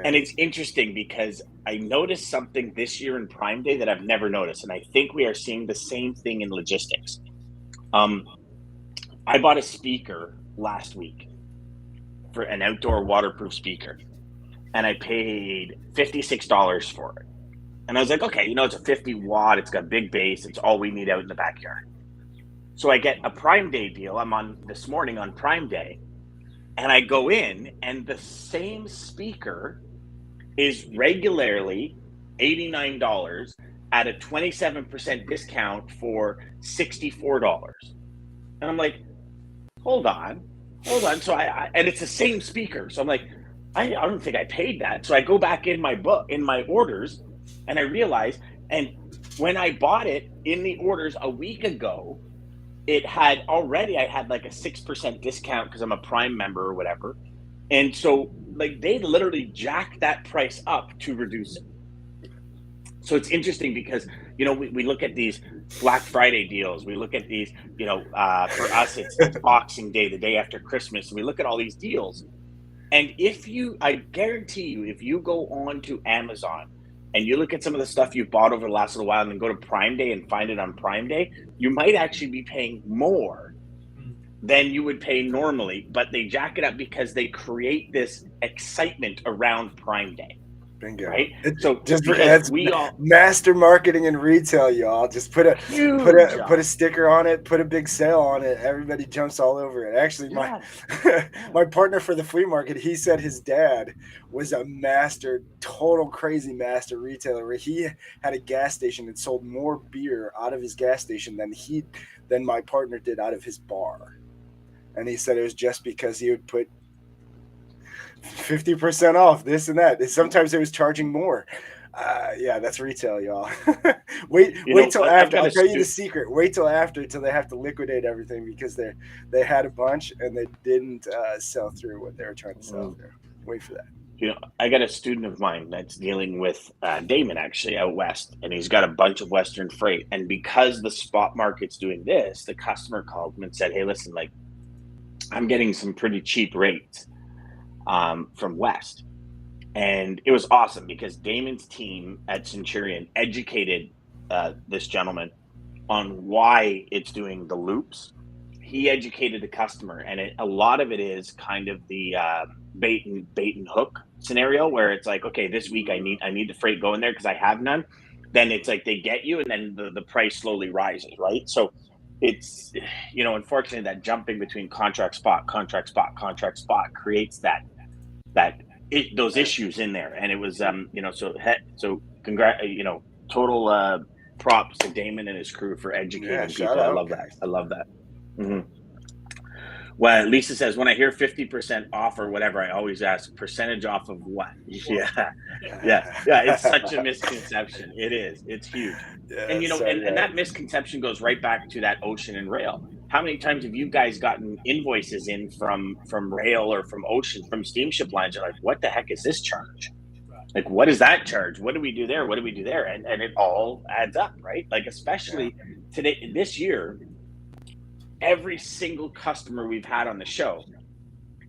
And it's interesting because I noticed something this year in Prime Day that I've never noticed, and I think we are seeing the same thing in logistics. I bought a speaker last week, for an outdoor waterproof speaker, and I paid $56 for it. And I was like, okay, it's a 50 watt, it's got a big bass, it's all we need out in the backyard. So I get a Prime Day deal. I'm on this morning on Prime Day, and I go in, and the same speaker is regularly $89 at a 27% discount for $64. And I'm like, hold on. So and it's the same speaker. So I'm like, I don't think I paid that. So I go back in my orders, and I realize, and when I bought it in the orders a week ago, I had like a 6% discount because I'm a Prime member or whatever. And so like they literally jacked that price up to reduce it. So it's interesting because, we look at these Black Friday deals. We look at these, for us, it's Boxing Day, the day after Christmas. And we look at all these deals. And I guarantee you, if you go on to Amazon and you look at some of the stuff you bought over the last little while and then go to Prime Day and find it on Prime Day, you might actually be paying more than you would pay normally, but they jack it up because they create this excitement around Prime Day. Bingo. Right? So just master marketing and retail, y'all. Just put a sticker on it, put a big sale on it. Everybody jumps all over it. Actually, my partner for the flea market, he said his dad was a total crazy master retailer where he had a gas station that sold more beer out of his gas station than my partner did out of his bar. And he said it was just because he would put 50% off this and that. Sometimes it was charging more. Yeah, that's retail, y'all. wait till after. I'll tell you the secret. Wait till they have to liquidate everything because they had a bunch and they didn't sell through what they were trying to sell through. Wait for that. I got a student of mine that's dealing with Daman actually out west, and he's got a bunch of Western freight. And because the spot market's doing this, the customer called him and said, "Hey, listen, like I'm getting some pretty cheap rates from West." And it was awesome because Damon's team at Centurion educated this gentleman on why it's doing the loops. He educated the customer, and a lot of it is kind of the bait and hook scenario where it's like, okay, this week I need the freight going there because I have none. Then it's like they get you, and then the price slowly rises, right? So it's, unfortunately, that jumping between contract spot creates those issues in there. And it was, so total props to Daman and his crew for educating people. I love that. Mm-hmm. Well, Lisa says, when I hear 50% off or whatever, I always ask, percentage off of what? Yeah. It's such a misconception. It is. It's huge. Yeah, and that misconception goes right back to that ocean and rail. How many times have you guys gotten invoices in from rail or from ocean, from steamship lines? You're like, what the heck is this charge? Like, what is that charge? What do we do there? What do we do there? And it all adds up, right? Like, especially this year, every single customer we've had on the show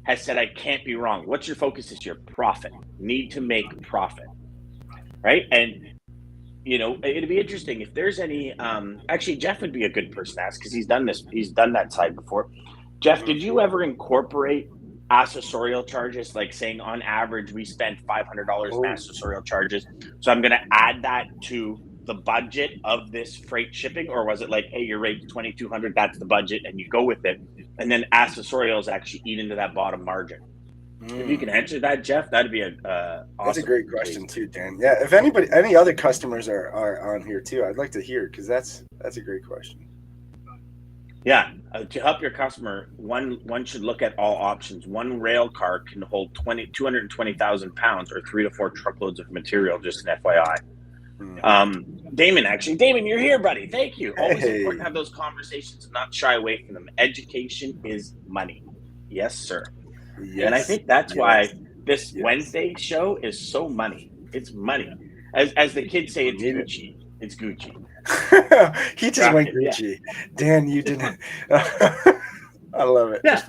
has said, I can't be wrong. What's your focus this year? Profit. Need to make profit, right? And, it'd be interesting if there's any, actually, Jeff would be a good person to ask because he's done that side before. Jeff, did you ever incorporate accessorial charges, like saying on average we spend $500 in accessorial charges, so I'm going to add that to the budget of this freight shipping? Or was it like, hey, your rate's $2,200, that's the budget, and you go with it, and then accessorials actually eat into that bottom margin? If you can answer that, Jeff, that'd be awesome. That's a great question too, Dan. Yeah, if any other customers are on here too, I'd like to hear, because that's a great question. Yeah, to help your customer, one should look at all options. One rail car can hold 220,000 pounds or 3 to 4 truckloads of material, just an FYI. Daman, you're here, buddy. Thank you. Always important to have those conversations and not shy away from them. Education is money. Yes, sir. Yes. And I think that's why this Wednesday show is so money. It's money. As the kids say, it's Gucci. It's Gucci. He just went Gucci. Yeah. Dan, you didn't. I love it. Yeah.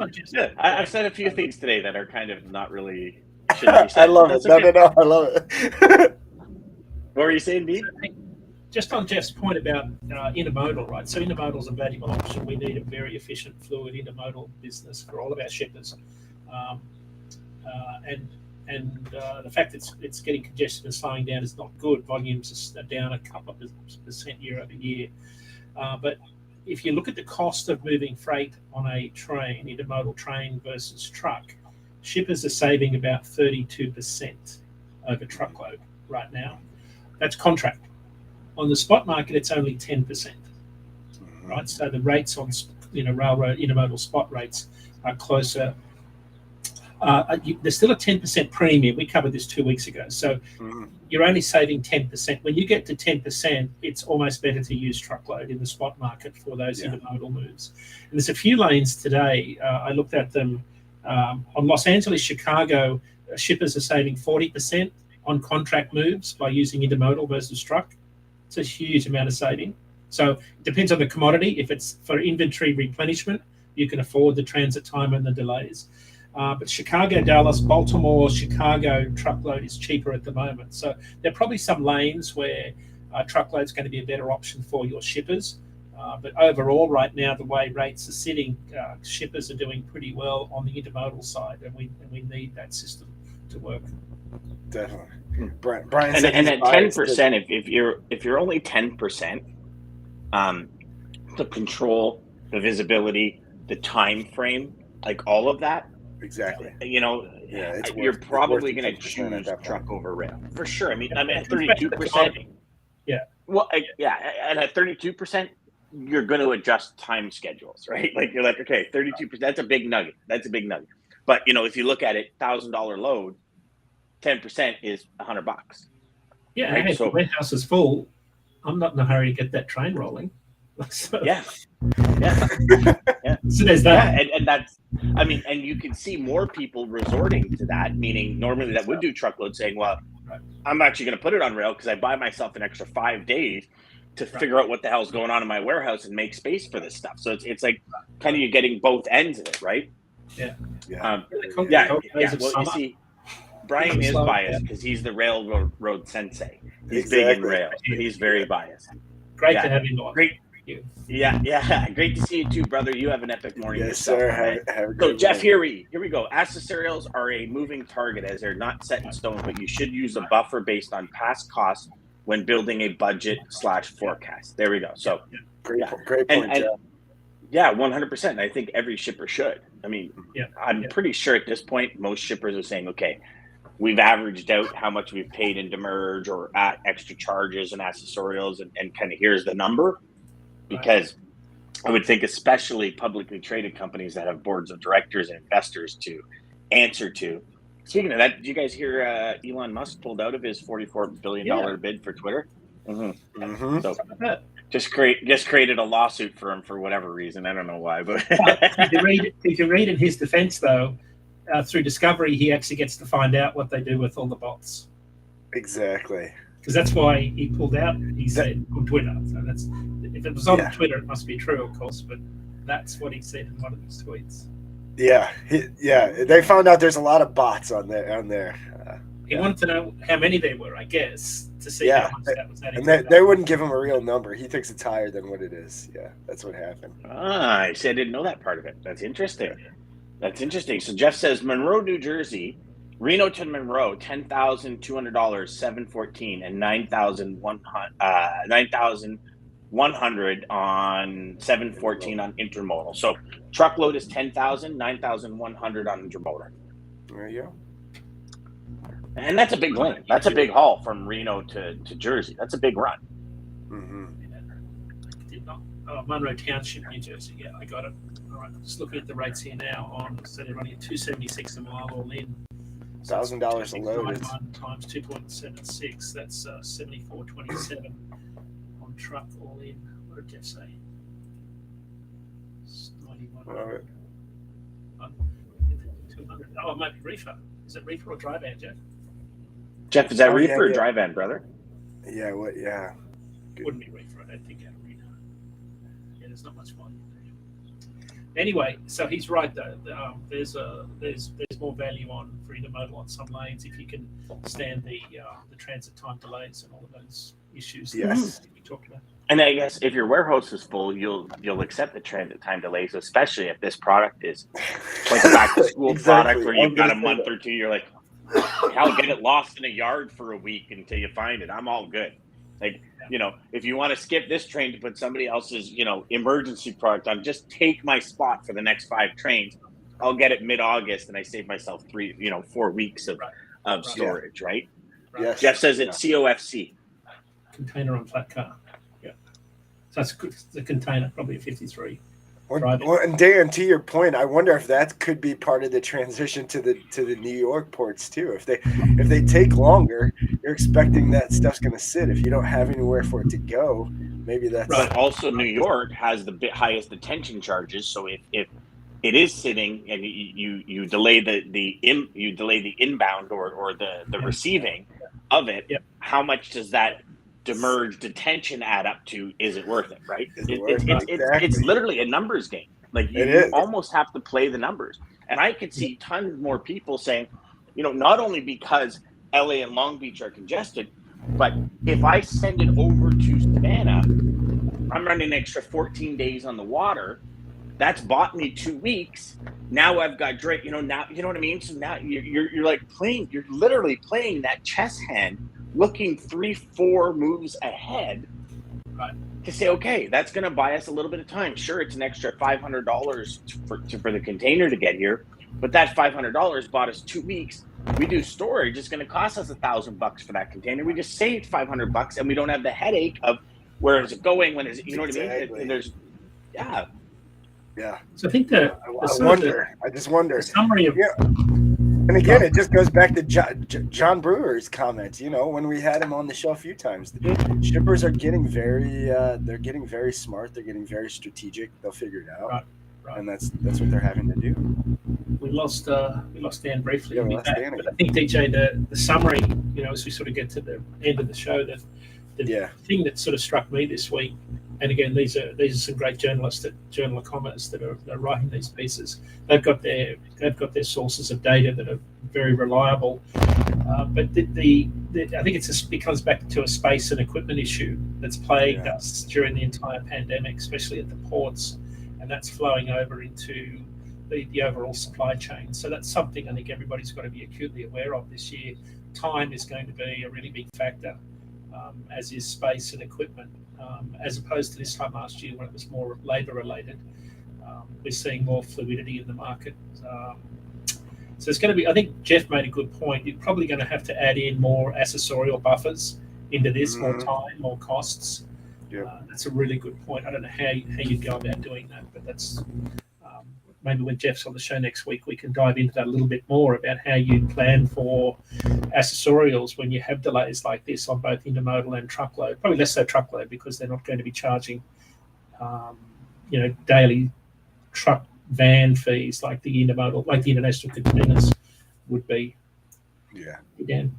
I've said a few things today that are kind of not really. I love it. Okay. No, I love it. What were you saying, Dean? Just on Jeff's point about intermodal, right? So intermodal is a valuable option. We need a very efficient, fluid intermodal business for all of our shippers. And the fact that it's getting congested and slowing down is not good. Volumes are down a couple of % year over year. But if you look at the cost of moving freight on a train, intermodal train versus truck, shippers are saving about 32% over truckload right now. That's contract. On the spot market, it's only 10%, right? So the rates on railroad intermodal spot rates are closer. There's still a 10% premium. We covered this 2 weeks ago. So you're only saving 10%. When you get to 10%, it's almost better to use truckload in the spot market for those intermodal moves. And there's a few lanes today. I looked at them on Los Angeles, Chicago. Shippers are saving 40% on contract moves by using intermodal versus truck. It's a huge amount of saving. So it depends on the commodity. If it's for inventory replenishment, you can afford the transit time and the delays. But Chicago, Dallas, Baltimore, Chicago truckload is cheaper at the moment. So there are probably some lanes where truckload is going to be a better option for your shippers. But overall, right now, the way rates are sitting, shippers are doing pretty well on the intermodal side, and we need that system to work. Definitely. Brian and said at he's 10%, if you're only 10%, to control the visibility, the time frame, like all of that, exactly. You're probably going to choose truck over rail for sure. I mean, at 32%. Yeah. Well, and at 32%, you're going to adjust time schedules, right? Like you're like, okay, 32%. That's a big nugget. But if you look at it, $1,000 load, 10% is $100. Yeah, right? Hey, so, the warehouse is full. I'm not in a hurry to get that train rolling. So, yeah. So there's that. Yeah, and that's, and you can see more people resorting to that, meaning normally that would do truckload saying, well, I'm actually going to put it on rail because I buy myself an extra 5 days to figure out what the hell's going on in my warehouse and make space for this stuff. So it's like kind of you're getting both ends of it, right? Yeah. Well, you see, Brian is biased because he's the railroad sensei. He's big in rail. He's very biased. Great to have you on. Great. Yeah. Great to see you too, brother. You have an epic morning yourself. Sir. Have a so, good Jeff, morning. here we go. Accessorials are a moving target as they're not set in stone, but you should use a buffer based on past costs when building a budget/forecast. There we go. So, great point, Jeff. Yeah, 100%. I think every shipper should. I'm pretty sure at this point, most shippers are saying, okay, we've averaged out how much we've paid in demurrage or extra charges and accessorials, and kind of here's the number. Because I would think especially publicly traded companies that have boards of directors and investors to answer to. Speaking of that, did you guys hear Elon Musk pulled out of his $44 billion bid for Twitter? Mm-hmm. Mm-hmm. So just created a lawsuit for him for whatever reason. I don't know why, but if you read in his defense, though, through Discovery, he actually gets to find out what they do with all the bots. Exactly. Because that's why he pulled out. He said on Twitter. So that's if it was on Twitter, it must be true, of course. But that's what he said in one of his tweets. Yeah, they found out there's a lot of bots on there. He wanted to know how many there were, I guess, to see how much that was adding. And they wouldn't give him a real number. He thinks it's higher than what it is. Yeah, that's what happened. I see. I didn't know that part of it. That's interesting. So Jeff says Monroe, New Jersey, Reno to Monroe, $10,200, $714, and $9,100 on $714 on intermodal. So truckload is $10,000, $9,100 on intermodal. There you go. And that's a big lane. That's a big haul from Reno to Jersey. That's a big run. Mm-hmm. Monroe Township, New Jersey. Yeah, I got it. All right, I'm just looking at the rates here now. So they're running at $276 a mile all in. $1,000 a load times 2.76. That's $74.27 on truck all in. What did Jeff say? 91. 200. Oh, it might be reefer. Is it reefer or dry van, Jeff? Jeff, is that reefer or dry van, brother? Yeah. What? Yeah. Good. Wouldn't be reefer. I don't think out of Reno. Yeah, there's not much volume there. Anyway, so he's right though. There's more value on for intermodal on some lanes if you can stand the transit time delays and all of those issues. Yes. That we talked about. And I guess if your warehouse is full, you'll accept the transit time delays, especially if this product is like a back to school product where you've got a month or two. You're like, hell, get it lost in a yard for a week until you find it. I'm all good. Like, if you want to skip this train to put somebody else's, emergency product on, just take my spot for the next 5 trains. I'll get it mid-August and I save myself 4 weeks of storage, right? Yes. Jeff says it's COFC. Container on flat car. Yeah. So that's the container, probably a 53. And Dan, to your point, I wonder if that could be part of the transition to the New York ports too. If they take longer, you're expecting that stuff's going to sit. If you don't have anywhere for it to go, maybe that's. But also, New York has the highest detention charges. So if it is sitting and you delay the inbound or the receiving of it, how much does that demurrage detention add up to? Is it worth it, right? It's literally a numbers game. Like you almost have to play the numbers. And I could see tons more people saying, not only because LA and Long Beach are congested, but if I send it over to Savannah, I'm running an extra 14 days on the water. That's bought me 2 weeks. Now I've got Drake, now, you know what I mean? So now you're like you're literally playing that chess hand, looking 3-4 moves ahead, right, to say, okay, that's going to buy us a little bit of time. Sure, it's an extra $500 for the container to get here, but that $500 bought us 2 weeks. We do storage, it's going to cost us $1,000 for that container. We just saved $500, and we don't have the headache of where is it going, when is it, you know what I mean? And there's, yeah. So I think I just wonder. The summary of and again, it just goes back to John Brewer's comments. When we had him on the show a few times, shippers are getting they're getting very smart. They're getting very strategic. They'll figure it out, right. And that's what they're having to do. We lost Dan briefly. Yeah, we lost Dan but I think, DJ, the summary, as we sort of get to the end of the show, the thing that sort of struck me this week. And again, these are some great journalists Journal of Commerce that are writing these pieces. They've got their sources of data that are very reliable. But I think it comes back to a space and equipment issue that's plagued us during the entire pandemic, especially at the ports, and that's flowing over into the overall supply chain. So that's something I think everybody's got to be acutely aware of this year. Time is going to be a really big factor, as is space and equipment. As opposed to this time last year when it was more labour related. We're seeing more fluidity in the market. So it's going to be, I think Jeff made a good point. You're probably going to have to add in more accessorial buffers into this, more time, more costs. That's a really good point. I don't know how you'd go about doing that, but that's maybe when Jeff's on the show next week, we can dive into that a little bit more about how you plan for accessorials when you have delays like this on both intermodal and truckload. Probably less so truckload because they're not going to be charging, daily truck van fees like the intermodal, like the international containers would be. Yeah. Again.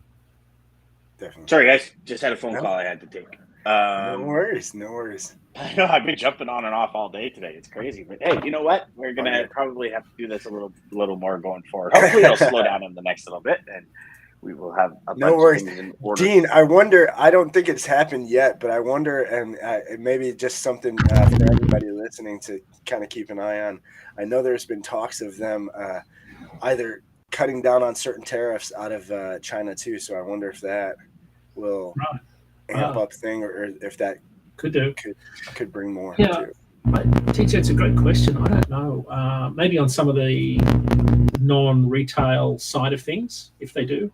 Definitely. Sorry, guys. Just had a phone call I had to take. No worries. I know I've been jumping on and off all day today. It's crazy, but hey, you know what? We're gonna probably have to do this a little more going forward. Hopefully, it'll slow down in the next little bit, and we will have a bunch of things in order. Dean, I wonder. I don't think it's happened yet, but I wonder, and maybe just something for everybody listening to kind of keep an eye on. I know there's been talks of them either cutting down on certain tariffs out of China too. So I wonder if that will amp up thing, or if that could bring more. Yeah, teacher, it's a great question. I don't know. Maybe on some of the non-retail side of things, if they do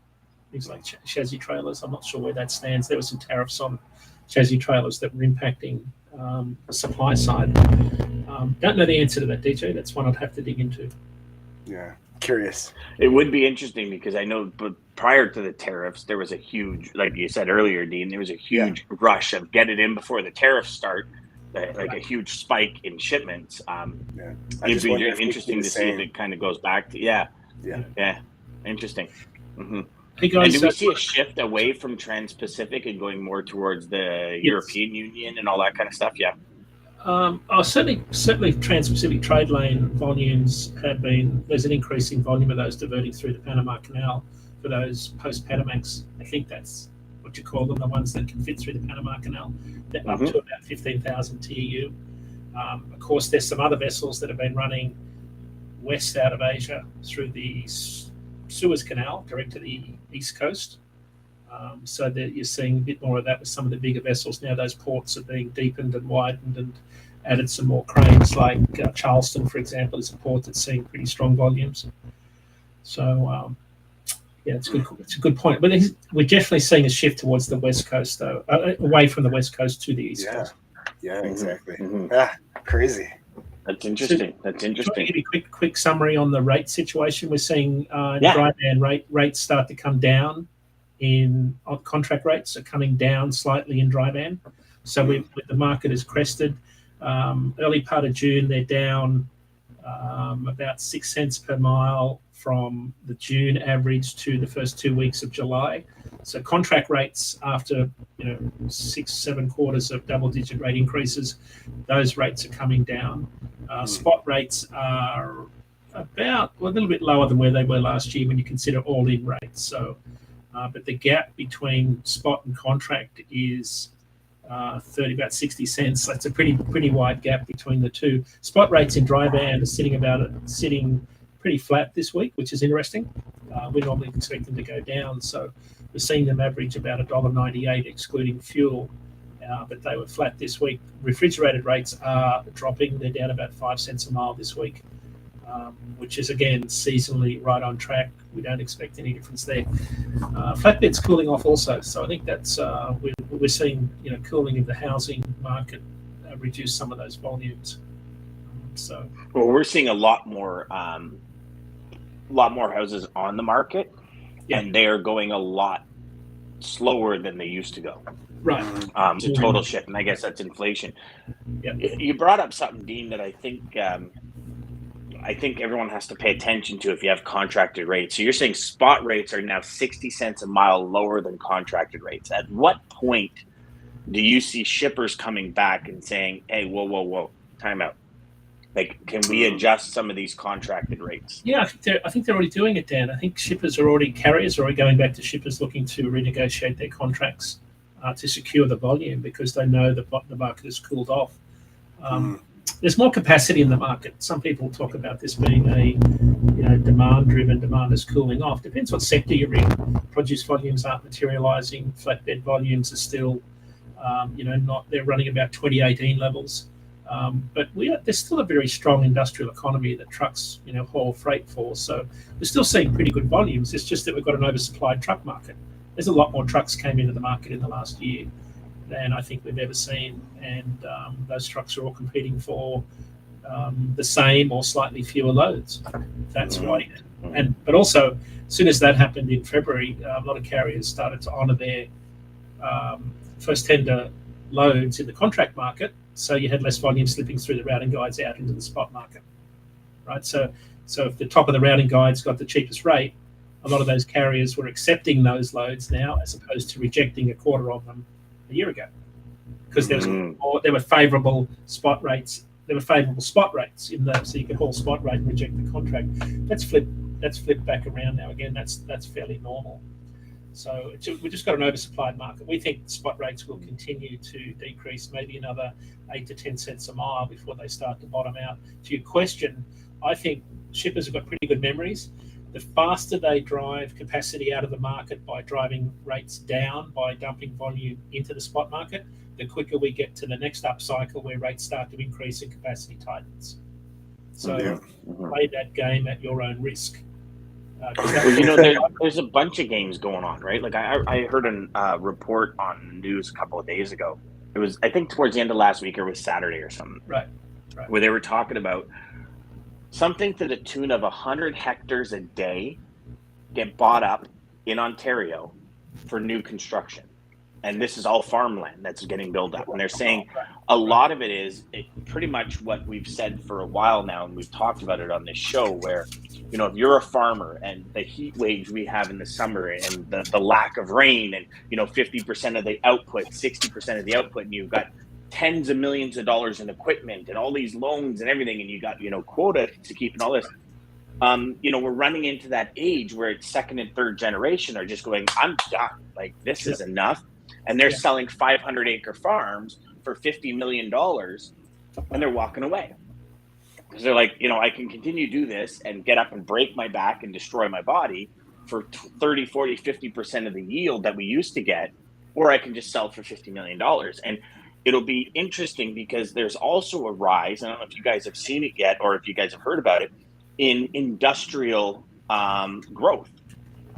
things like chassis trailers, I'm not sure where that stands. There were some tariffs on chassis trailers that were impacting the supply side. Don't know the answer to that, DJ. That's one I'd have to dig into. Yeah, curious. It would be interesting because I know, but prior to the tariffs, there was a huge, like you said earlier, Dean, there was a huge rush of get it in before the tariffs start, like a huge spike in shipments. It'd be interesting to see if it kind of goes back to, interesting. Mm-hmm. Hey guys, and do we see a shift away from Trans-Pacific and going more towards the European Union and all that kind of stuff? Yeah. Certainly Trans-Pacific trade lane volumes there's an increase in volume of those diverting through the Panama Canal for those post-Panamax. I think that's what you call them, the ones that can fit through the Panama Canal. They're up to about 15,000 TEU. Of course, there's some other vessels that have been running west out of Asia through the Suez Canal direct to the East Coast. So that you're seeing a bit more of that with some of the bigger vessels. Now those ports are being deepened and widened and added some more cranes, like Charleston, for example, is a port that's seeing pretty strong volumes. So, it's good. It's a good point. But we're definitely seeing a shift towards the West Coast, though, away from the West Coast to the East Coast. Yeah, exactly. Crazy. That's interesting. So, give you a quick summary on the rate situation. We're seeing dry van rates start to come down. Contract rates are coming down slightly in dry van. So with the market has crested. Early part of June, they're down about 6 cents per mile from the June average to the first 2 weeks of July. So contract rates, after 6-7 quarters of double-digit rate increases, those rates are coming down. Spot rates are about a little bit lower than where they were last year when you consider all-in rates. So, but the gap between spot and contract is about 60 cents. That's a pretty wide gap between the two. Spot rates in dry van are sitting pretty flat this week, which is interesting. We normally expect them to go down, so we're seeing them average about $1.98 excluding fuel. But they were flat this week. Refrigerated rates are dropping. They're down about 5 cents a mile this week, which is, again, seasonally right on track. We don't expect any difference there. Flatbed's cooling off also. So I think that's we're seeing cooling of the housing market reduce some of those volumes. Well, we're seeing a lot more houses on the market, and they are going a lot slower than they used to go. Right. It's a total shift, and I guess that's inflation. Yep. You brought up something, Dean, that I think everyone has to pay attention to if you have contracted rates. So you're saying spot rates are now 60 cents a mile lower than contracted rates. At what point do you see shippers coming back and saying, hey, whoa, time out? Like, can we adjust some of these contracted rates? Yeah, I think they're already doing it, Dan. I think carriers are already going back to shippers looking to renegotiate their contracts to secure the volume because they know the market has cooled off. There's more capacity in the market. Some people talk about this being a demand-driven. Demand is cooling off. Depends what sector you're in. Produce volumes aren't materializing. Flatbed volumes are still, not. They're running about 2018 levels. But there's still a very strong industrial economy that trucks, haul freight for. So we're still seeing pretty good volumes. It's just that we've got an oversupplied truck market. There's a lot more trucks came into the market in the last year than I think we've ever seen, and those trucks are all competing for the same or slightly fewer loads. That's right. But also, as soon as that happened in February, a lot of carriers started to honour their first tender loads in the contract market. So you had less volume slipping through the routing guides out into the spot market, right? So if the top of the routing guides got the cheapest rate, a lot of those carriers were accepting those loads now as opposed to rejecting a quarter of them a year ago because there were favourable spot rates. There were favourable spot rates in that, so you could haul spot rate and reject the contract. That's flipped back around now. Again, that's fairly normal. So we've just got an oversupplied market. We think spot rates will continue to decrease, maybe another 8 to 10 cents a mile before they start to bottom out. To your question, I think shippers have got pretty good memories. The faster they drive capacity out of the market by driving rates down, by dumping volume into the spot market, the quicker we get to the next upcycle where rates start to increase and capacity tightens. So play that game at your own risk. There's a bunch of games going on, right? Like I heard a report on the news a couple of days ago. It was, I think, towards the end of last week, or it was Saturday or something. Right. Where they were talking about something to the tune of 100 hectares a day get bought up in Ontario for new construction. And this is all farmland that's getting built up. And they're saying a lot of it is pretty much what we've said for a while now, and we've talked about it on this show, where, if you're a farmer and the heat waves we have in the summer and the lack of rain and, 50% of the output, 60% of the output, and you've got tens of millions of dollars in equipment and all these loans and everything, and you got, quota to keep and all this. We're running into that age where it's second and third generation are just going, I'm done. Like, this is enough. And they're selling 500-acre farms for $50 million, and they're walking away. Because they're like, I can continue to do this and get up and break my back and destroy my body for 30, 40, 50% of the yield that we used to get, or I can just sell for $50 million. And it'll be interesting because there's also a rise, I don't know if you guys have seen it yet or if you guys have heard about it, in industrial growth.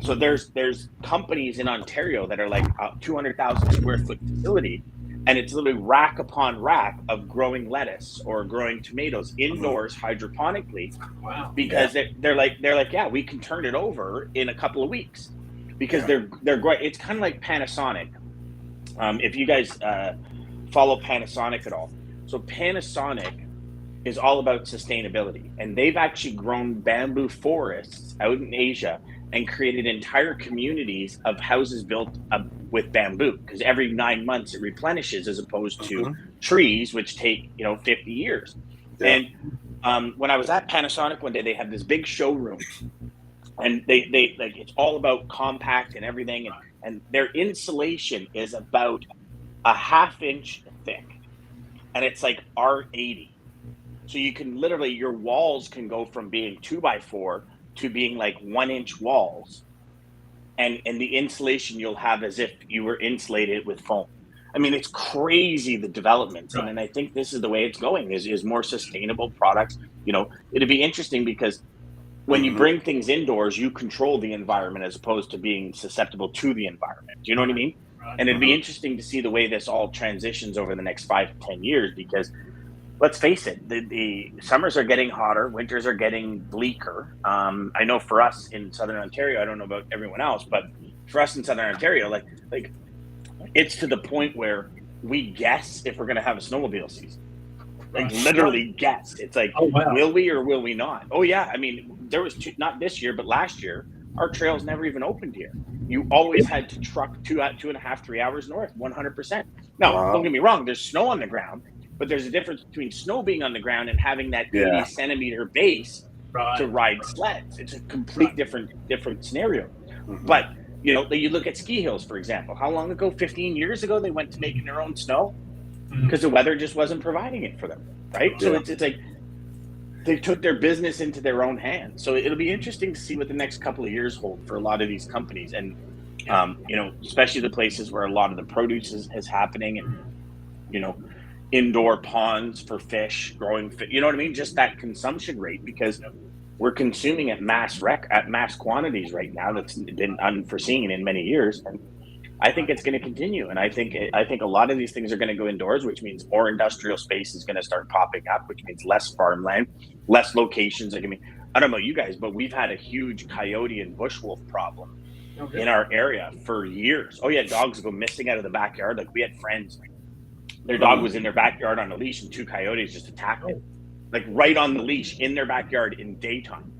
So there's companies in Ontario that are like a 200,000 square foot facility, and it's literally rack upon rack of growing lettuce or growing tomatoes indoors hydroponically. Wow. Because they're like, yeah, we can turn it over in a couple of weeks because they're great. It's kind of like Panasonic. If you guys follow Panasonic at all. So Panasonic is all about sustainability, and they've actually grown bamboo forests out in Asia and created entire communities of houses built with bamboo, because every 9 months it replenishes as opposed to trees, which take 50 years. And when I was at Panasonic one day, they had this big showroom, and they like, it's all about compact and everything, and their insulation is about a ½ inch thick, and it's like R80. So you can literally, your walls can go from being 2x4 to being like 1-inch walls, and the insulation you'll have as if you were insulated with foam. I mean, it's crazy, the developments. Right. And I think this is the way it's going, is more sustainable products. You know, it'd be interesting because when you bring things indoors, you control the environment as opposed to being susceptible to the environment. Do you know what I mean? Right. And it'd be interesting to see the way this all transitions over the next 5 to 10 years, because let's face it, the summers are getting hotter, winters are getting bleaker. I know for us in Southern Ontario, I don't know about everyone else, but for us in Southern Ontario, like it's to the point where we guess if we're going to have a snowmobile season. Like literally guess. It's like, Oh, wow. will we or will we not? Oh yeah, I mean, there was not this year, but last year, our trails never even opened here. You always had to truck 2.5, 3 hours north, 100%. Now, don't get me wrong, there's snow on the ground, but there's a difference between snow being on the ground and having that 80 centimeter base to ride sleds. It's a complete different scenario. But you know, you look at ski hills, for example. How long ago? 15 years ago, they went to making their own snow because the weather just wasn't providing it for them, right? So it's like they took their business into their own hands. So it'll be interesting to see what the next couple of years hold for a lot of these companies, and you know, especially the places where a lot of the produce is happening, and you know, indoor ponds for fish, growing fish. You know what I mean? Just that consumption rate, because we're consuming at mass quantities right now. That's been unforeseen in many years, and I think it's going to continue. And I think a lot of these things are going to go indoors, which means more industrial space is going to start popping up, which means less farmland, less locations. Like, I mean, I don't know you guys, but we've had a huge coyote and bush wolf problem in our area for years. Oh yeah, dogs go missing out of the backyard. Like, we had friends, their dog was in their backyard on a leash, and 2 coyotes just attacked it. Like right on the leash in their backyard in daytime.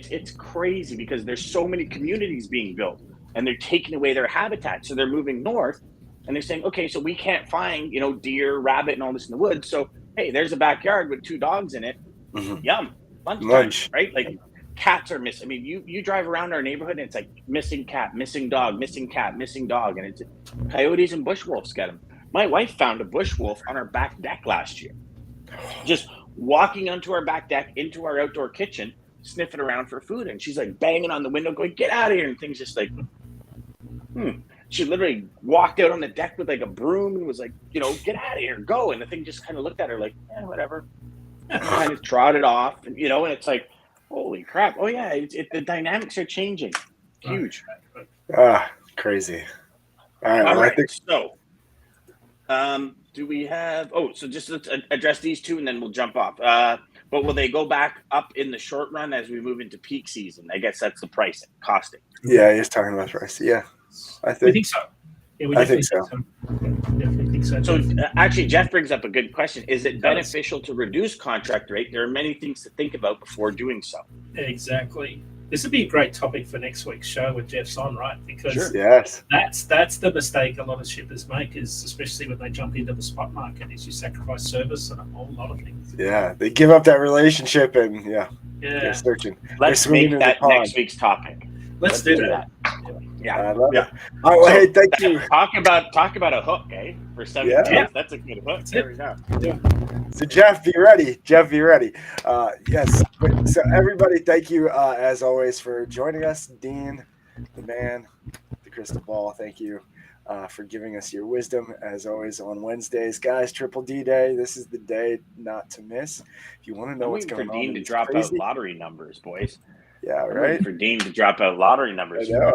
It's crazy because there's so many communities being built, and they're taking away their habitat. So they're moving north, and they're saying, okay, so we can't find, you know, deer, rabbit, and all this in the woods. So hey, there's a backyard with 2 dogs in it. Yum, lunch, right? Like cats are missing. I mean, you drive around our neighborhood, and it's like missing cat, missing dog, missing cat, missing dog, and it's coyotes and bush wolves get them. My wife found a bush wolf on our back deck last year, just walking onto our back deck into our outdoor kitchen, sniffing around for food. And she's like banging on the window going, get out of here. And things just like, She literally walked out on the deck with like a broom and was like, you know, get out of here, go. And the thing just kind of looked at her like, whatever. And kind of trotted off, and, you know, and it's like, holy crap. Oh yeah, the dynamics are changing. Huge. Crazy. All right. So, do we have? Oh, so just let's address these two, and then we'll jump off. But will they go back up in the short run as we move into peak season? I guess that's the pricing, costing. Yeah, he's talking about price. Yeah, we think so. Yeah, we definitely think so. Definitely think so. So actually, Jeff brings up a good question. Is it beneficial to reduce contract rate? There are many things to think about before doing so. Exactly. This would be a great topic for next week's show when Jeff's on, right? Because that's the mistake a lot of shippers make, is especially when they jump into the spot market, is you sacrifice service and a whole lot of things. Yeah, they give up that relationship, and they're searching. Let's make that next week's topic. Let's do that. Yeah, I love it. All right, well, hey, thank you. Talk about a hook, eh? For 7 days. That's a good hook. There we go. Yeah. So Jeff, be ready. Yes. So everybody, thank you as always for joining us. Dean, the man, the crystal ball. Thank you for giving us your wisdom as always on Wednesdays, guys. Triple D Day. This is the day not to miss. If you want to know what's going on, Dean to drop out lottery numbers, boys. Yeah, right. For Dean to drop out lottery numbers. I know.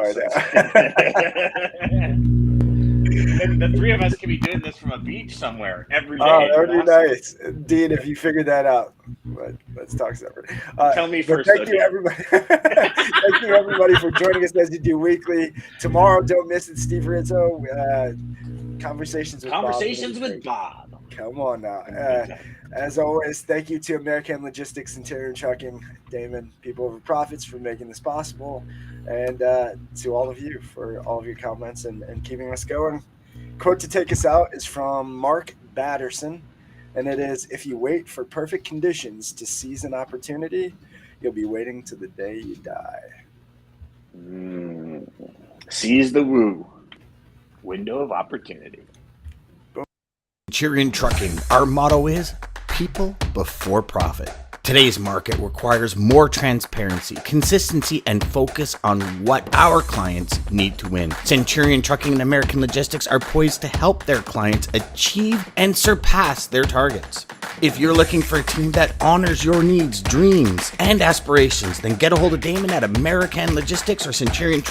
And the 3 of us could be doing this from a beach somewhere every day. Oh, that would be nice. Dean, if you figured that out. But let's talk separate. Tell me first. Thank you, everybody. Thank you, everybody, for joining us as you do weekly. Tomorrow, don't miss it, Steve Rizzo. Conversations with Bob. Come on now. As always, thank you to American Logistics, Centurion Trucking, Daman, People Over Profits, for making this possible, and to all of you for all of your comments and keeping us going. Quote to take us out is from Mark Batterson. And it is, if you wait for perfect conditions to seize an opportunity, you'll be waiting to the day you die. Seize the woo. Window of opportunity. Centurion Trucking, our motto is people before profit. Today's market requires more transparency, consistency, and focus on what our clients need to win. Centurion Trucking and American Logistics are poised to help their clients achieve and surpass their targets. If you're looking for a team that honors your needs, dreams, and aspirations, then get a hold of Daman at American Logistics or Centurion Trucking.